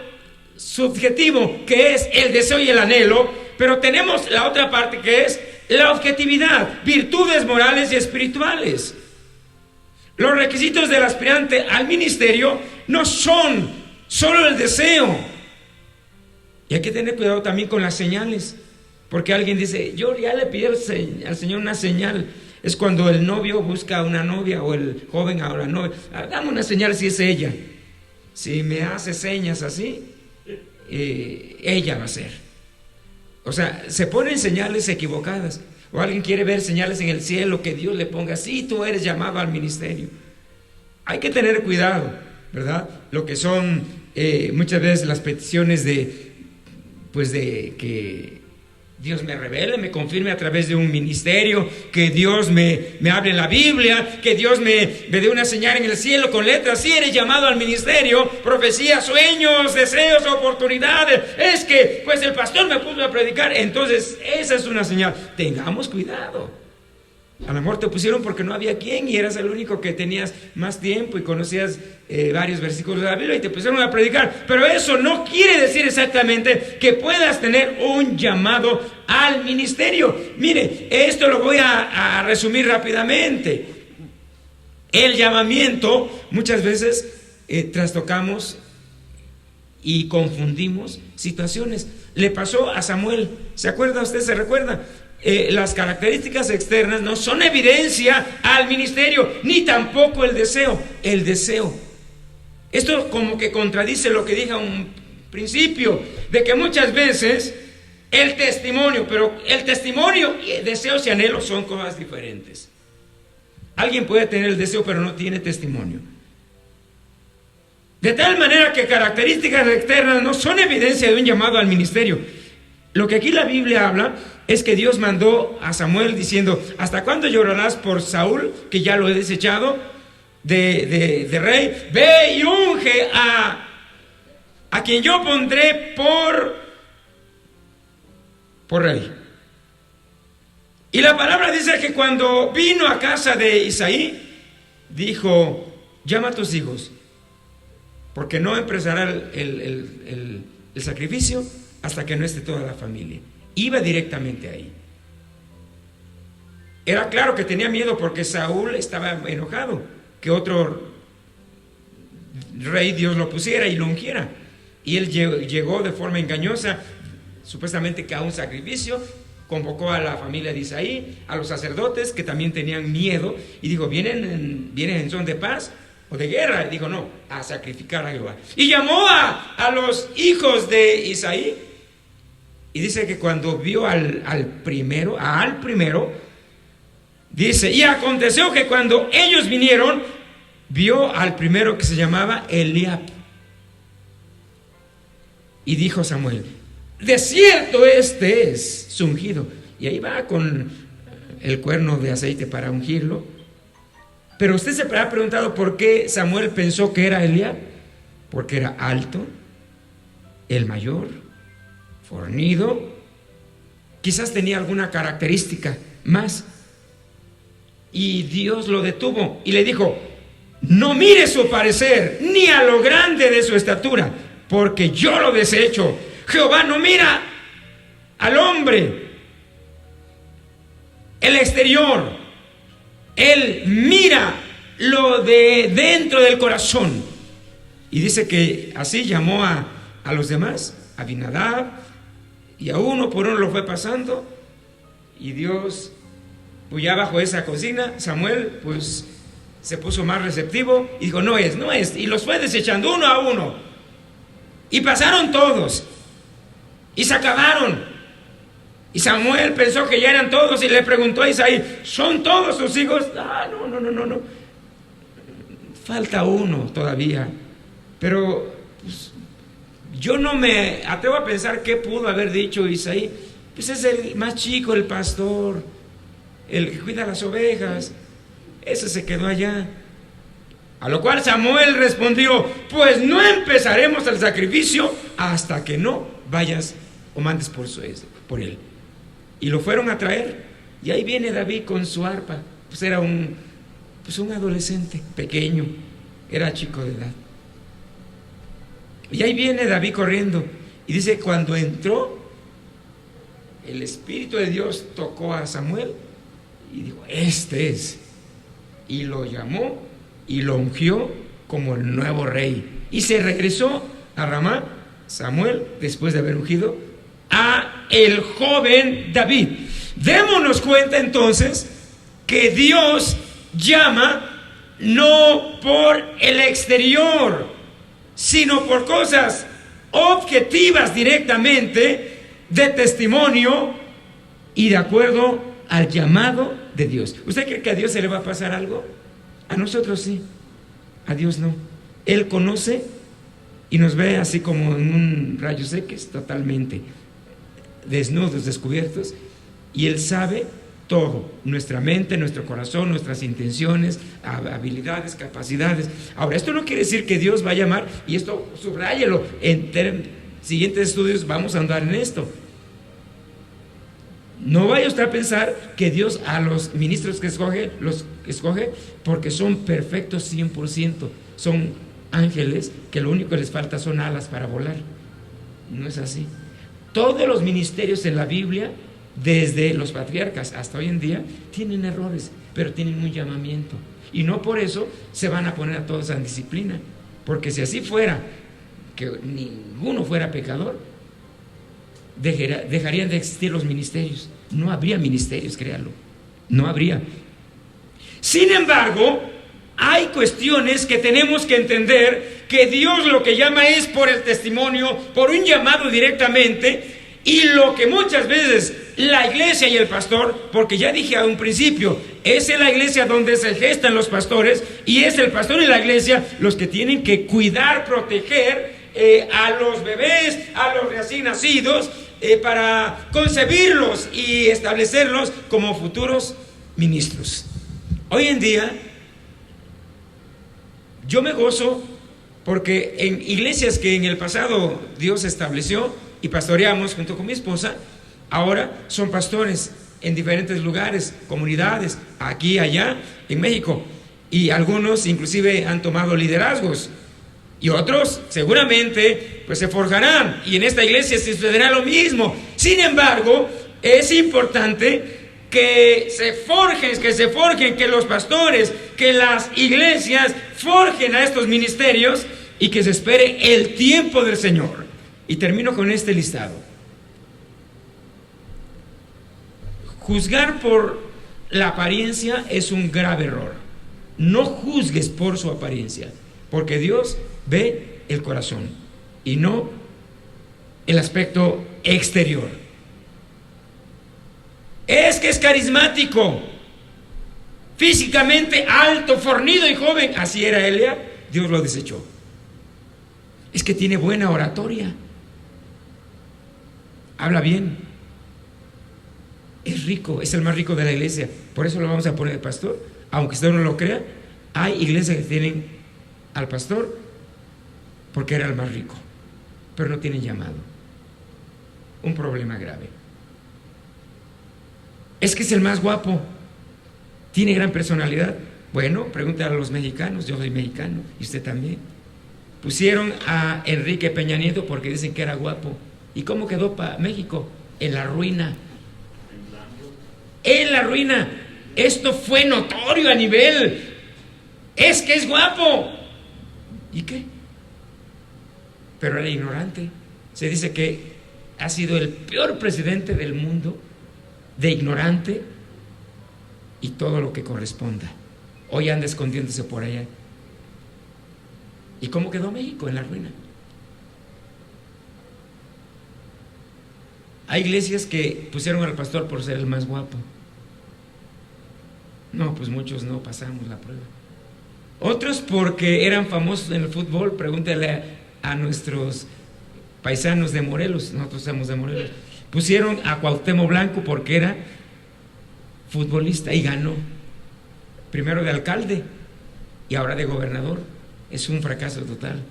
subjetivo, que es el deseo y el anhelo, pero tenemos la otra parte, que es la objetividad, virtudes morales y espirituales. Los requisitos del aspirante al ministerio no son solo el deseo. Y hay que tener cuidado también con las señales, porque alguien dice: yo ya le pido al Señor una señal. Es cuando el novio busca a una novia, o el joven a una novia: dame una señal si es ella. Si me hace señas así, ella va a ser. O sea, se ponen señales equivocadas. O alguien quiere ver señales en el cielo, que Dios le ponga: sí, tú eres llamado al ministerio. Hay que tener cuidado, ¿verdad? Lo que son muchas veces las peticiones de que Dios me revele, me confirme a través de un ministerio, que Dios me hable en la Biblia, que Dios me dé una señal en el cielo con letras. Si eres llamado al ministerio, profecía, sueños, deseos, oportunidades. Es que pues el pastor me puso a predicar, entonces esa es una señal. Tengamos cuidado. A lo mejor te pusieron porque no había quien, y eras el único que tenías más tiempo y conocías varios versículos de la Biblia, y te pusieron a predicar. Pero eso no quiere decir exactamente que puedas tener un llamado al ministerio. Mire, esto lo voy a resumir rápidamente. El llamamiento, muchas veces trastocamos y confundimos situaciones. Le pasó a Samuel. ¿Se acuerda usted? ¿Se recuerda? Las características externas no son evidencia al ministerio, ni tampoco el deseo. El deseo, esto como que contradice lo que dije a un principio, de que muchas veces el testimonio, y deseos y anhelos son cosas diferentes. Alguien puede tener el deseo pero no tiene testimonio. De tal manera que características externas no son evidencia de un llamado al ministerio. Lo que aquí la Biblia habla es que Dios mandó a Samuel diciendo: ¿hasta cuándo llorarás por Saúl, que ya lo he desechado de rey? Ve y unge a quien yo pondré por rey. Y la palabra dice que cuando vino a casa de Isaí, dijo: llama a tus hijos, porque no empezará el sacrificio hasta que no esté toda la familia. Iba directamente ahí. Era claro que tenía miedo, porque Saúl estaba enojado que otro rey Dios lo pusiera y lo ungiera. Y él llegó de forma engañosa, supuestamente que a un sacrificio. Convocó a la familia de Isaí, a los sacerdotes, que también tenían miedo, y dijo: ¿vienen en son de paz o de guerra. Dijo, no, a sacrificar a Jehová. Y llamó a los hijos de Isaí. Y dice que cuando vio al primero, dice, y aconteció que cuando ellos vinieron, vio al primero que se llamaba Eliab. Y dijo Samuel, de cierto este es su ungido. Y ahí va con el cuerno de aceite para ungirlo. Pero usted se ha preguntado por qué Samuel pensó que era Eliab. Porque era alto, el mayor, fornido, quizás tenía alguna característica más. Y Dios lo detuvo y le dijo, no mire su parecer, ni a lo grande de su estatura, porque yo lo desecho. Jehová no mira al hombre, el exterior, Él mira lo de dentro del corazón. Y dice que así llamó a los demás, a Abinadab, y a uno por uno lo fue pasando. Y Dios, pues ya bajo esa consigna, Samuel pues se puso más receptivo y dijo, no es, y los fue desechando uno a uno. Y pasaron todos, y se acabaron. Y Samuel pensó que ya eran todos y le preguntó a Isaí, ¿son todos sus hijos? Ah, no. Falta uno todavía. Pero pues, yo no me atrevo a pensar qué pudo haber dicho Isaí. Pues es el más chico, el pastor, el que cuida las ovejas. Ese se quedó allá. A lo cual Samuel respondió, pues no empezaremos el sacrificio hasta que no vayas o mandes por él. Y lo fueron a traer. Y ahí viene David con su arpa. Pues era un adolescente pequeño. Era chico de edad. Y ahí viene David corriendo. Y dice, cuando entró, el Espíritu de Dios tocó a Samuel y dijo, este es. Y lo llamó y lo ungió como el nuevo rey. Y se regresó a Ramá, Samuel, después de haber ungido a el joven David. Démonos cuenta entonces que Dios llama no por el exterior, sino por cosas objetivas directamente, de testimonio y de acuerdo al llamado de Dios. ¿Usted cree que a Dios se le va a pasar algo? A nosotros sí, a Dios no. Él conoce y nos ve así como en un rayos X, totalmente desnudos, descubiertos, y Él sabe todo, nuestra mente, nuestro corazón, nuestras intenciones, habilidades, capacidades. Ahora, esto no quiere decir que Dios va a llamar, y esto subráyelo, en siguientes estudios vamos a andar en esto. No vaya usted a pensar que Dios a los ministros que escoge, los escoge porque son perfectos 100%, son ángeles que lo único que les falta son alas para volar. No es así. Todos los ministerios en la Biblia, desde los patriarcas hasta hoy en día, tienen errores, pero tienen un llamamiento. Y no por eso se van a poner a todos en disciplina, porque si así fuera, que ninguno fuera pecador, dejarían de existir los ministerios. No habría ministerios, créalo, no habría. Sin embargo, hay cuestiones que tenemos que entender, que Dios lo que llama es por el testimonio, por un llamado directamente, y lo que muchas veces la iglesia y el pastor, porque ya dije a un principio, es en la iglesia donde se gestan los pastores, y es el pastor y la iglesia los que tienen que cuidar, proteger a los bebés, a los recién nacidos, para concebirlos y establecerlos como futuros ministros. Hoy en día yo me gozo porque en iglesias que en el pasado Dios estableció y pastoreamos junto con mi esposa, ahora son pastores en diferentes lugares, comunidades, aquí, allá, en México, y algunos inclusive han tomado liderazgos. Y otros seguramente pues se forjarán, y en esta iglesia se sucederá lo mismo. Sin embargo, es importante que se forjen, que los pastores, que las iglesias forjen a estos ministerios y que se espere el tiempo del Señor. Y termino con este listado. Juzgar por la apariencia es un grave error. No juzgues por su apariencia, porque Dios ve el corazón y no el aspecto exterior. Es que es carismático, físicamente alto, fornido y joven. Así era Eliab, Dios lo desechó. Es que tiene buena oratoria, habla bien, es rico, es el más rico de la iglesia, por eso lo vamos a poner de pastor. Aunque usted no lo crea, hay iglesias que tienen al pastor porque era el más rico, pero no tienen llamado. Un problema grave. Es que es el más guapo, tiene gran personalidad. Bueno, pregúntale a los mexicanos, yo soy mexicano y usted también. Pusieron a Enrique Peña Nieto porque dicen que era guapo. ¿Y cómo quedó para México? En la ruina. En la ruina. Esto fue notorio a nivel. Es que es guapo. ¿Y qué? Pero era ignorante. Se dice que ha sido el peor presidente del mundo, de ignorante y todo lo que corresponda. Hoy anda escondiéndose por allá. ¿Y cómo quedó México? En la ruina. Hay iglesias que pusieron al pastor por ser el más guapo. No, pues muchos no pasamos la prueba. Otros porque eran famosos en el fútbol. Pregúntale a nuestros paisanos de Morelos, nosotros somos de Morelos. Pusieron a Cuauhtémoc Blanco porque era futbolista y ganó. Primero de alcalde y ahora de gobernador. Es un fracaso total.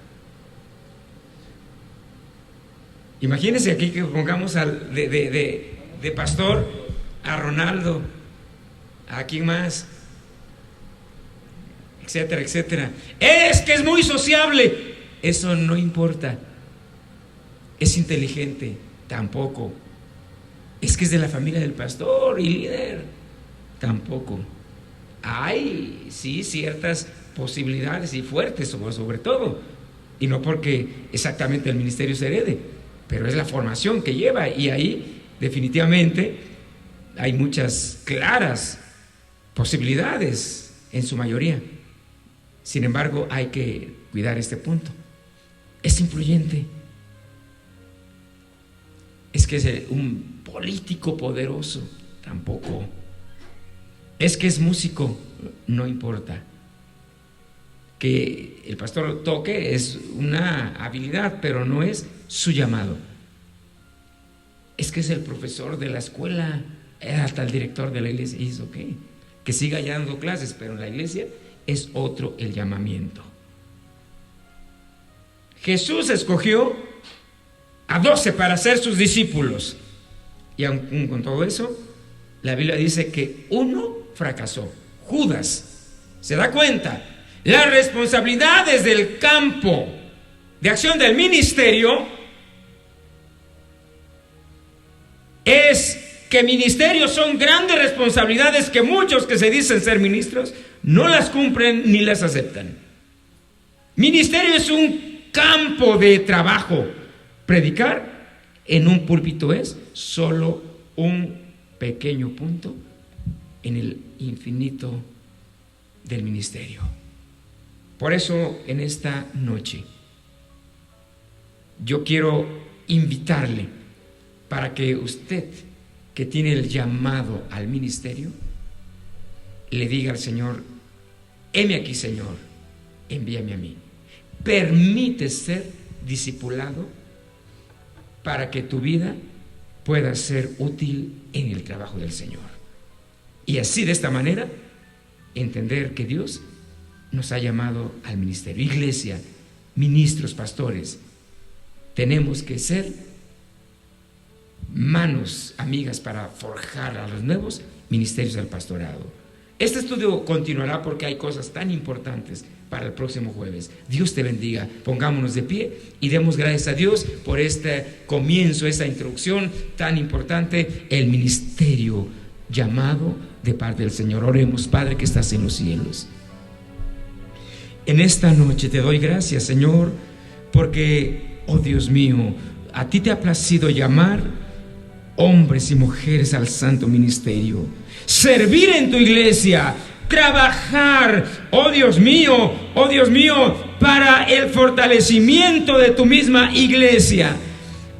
Imagínense aquí que pongamos de pastor a Ronaldo, a quién más, etcétera, etcétera. Es que es muy sociable. Eso no importa. Es inteligente, tampoco. Es que es de la familia del pastor y líder, tampoco. Hay, sí, ciertas posibilidades y fuertes sobre todo, y no porque exactamente el ministerio se herede, pero es la formación que lleva, y ahí definitivamente hay muchas claras posibilidades en su mayoría. Sin embargo, hay que cuidar este punto. Es influyente. Es que es un político poderoso, tampoco. Es que es músico, no importa. Que el pastor toque es una habilidad, pero no es su llamado. Es que es el profesor de la escuela, hasta el director de la iglesia, y eso qué, que siga ya dando clases, pero en la iglesia es otro el llamamiento. Jesús escogió a 12 para ser sus discípulos, y aun con todo eso, la Biblia dice que uno fracasó, Judas. ¿Se da cuenta? Las responsabilidades del campo de acción del ministerio es que ministerios son grandes responsabilidades que muchos que se dicen ser ministros no las cumplen ni las aceptan. Ministerio es un campo de trabajo. Predicar en un púlpito es solo un pequeño punto en el infinito del ministerio. Por eso en esta noche yo quiero invitarle para que usted, que tiene el llamado al ministerio, le diga al Señor: heme aquí, Señor, envíame a mí. Permite ser discipulado para que tu vida pueda ser útil en el trabajo del Señor. Y así, de esta manera, entender que Dios nos ha llamado al ministerio. Iglesia, ministros, pastores, tenemos que ser manos amigas para forjar a los nuevos ministerios del pastorado. Este estudio continuará porque hay cosas tan importantes para el próximo jueves. Dios te bendiga. Pongámonos de pie y demos gracias a Dios por este comienzo, esta introducción tan importante, el ministerio llamado de parte del Señor. Oremos. Padre que estás en los cielos, en esta noche te doy gracias, Señor, porque, oh Dios mío, a ti te ha placido llamar hombres y mujeres al santo ministerio, servir en tu iglesia, trabajar, oh Dios mío, para el fortalecimiento de tu misma iglesia.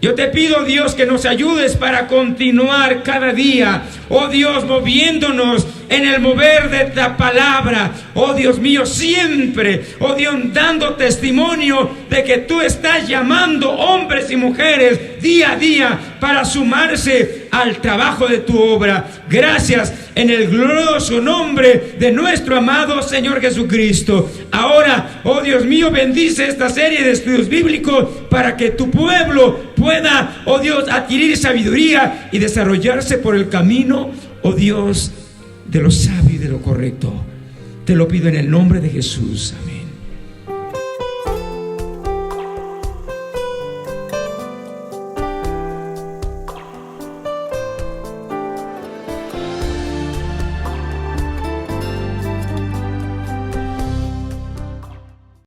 Yo te pido, Dios, que nos ayudes para continuar cada día, oh Dios, moviéndonos en el mover de la palabra, oh Dios mío, siempre, oh Dios, dando testimonio de que tú estás llamando hombres y mujeres día a día para sumarse al trabajo de tu obra. Gracias en el glorioso nombre de nuestro amado Señor Jesucristo. Ahora, oh Dios mío, bendice esta serie de estudios bíblicos para que tu pueblo pueda, oh Dios, adquirir sabiduría y desarrollarse por el camino, oh Dios, de lo sabio y de lo correcto. Te lo pido en el nombre de Jesús. Amén.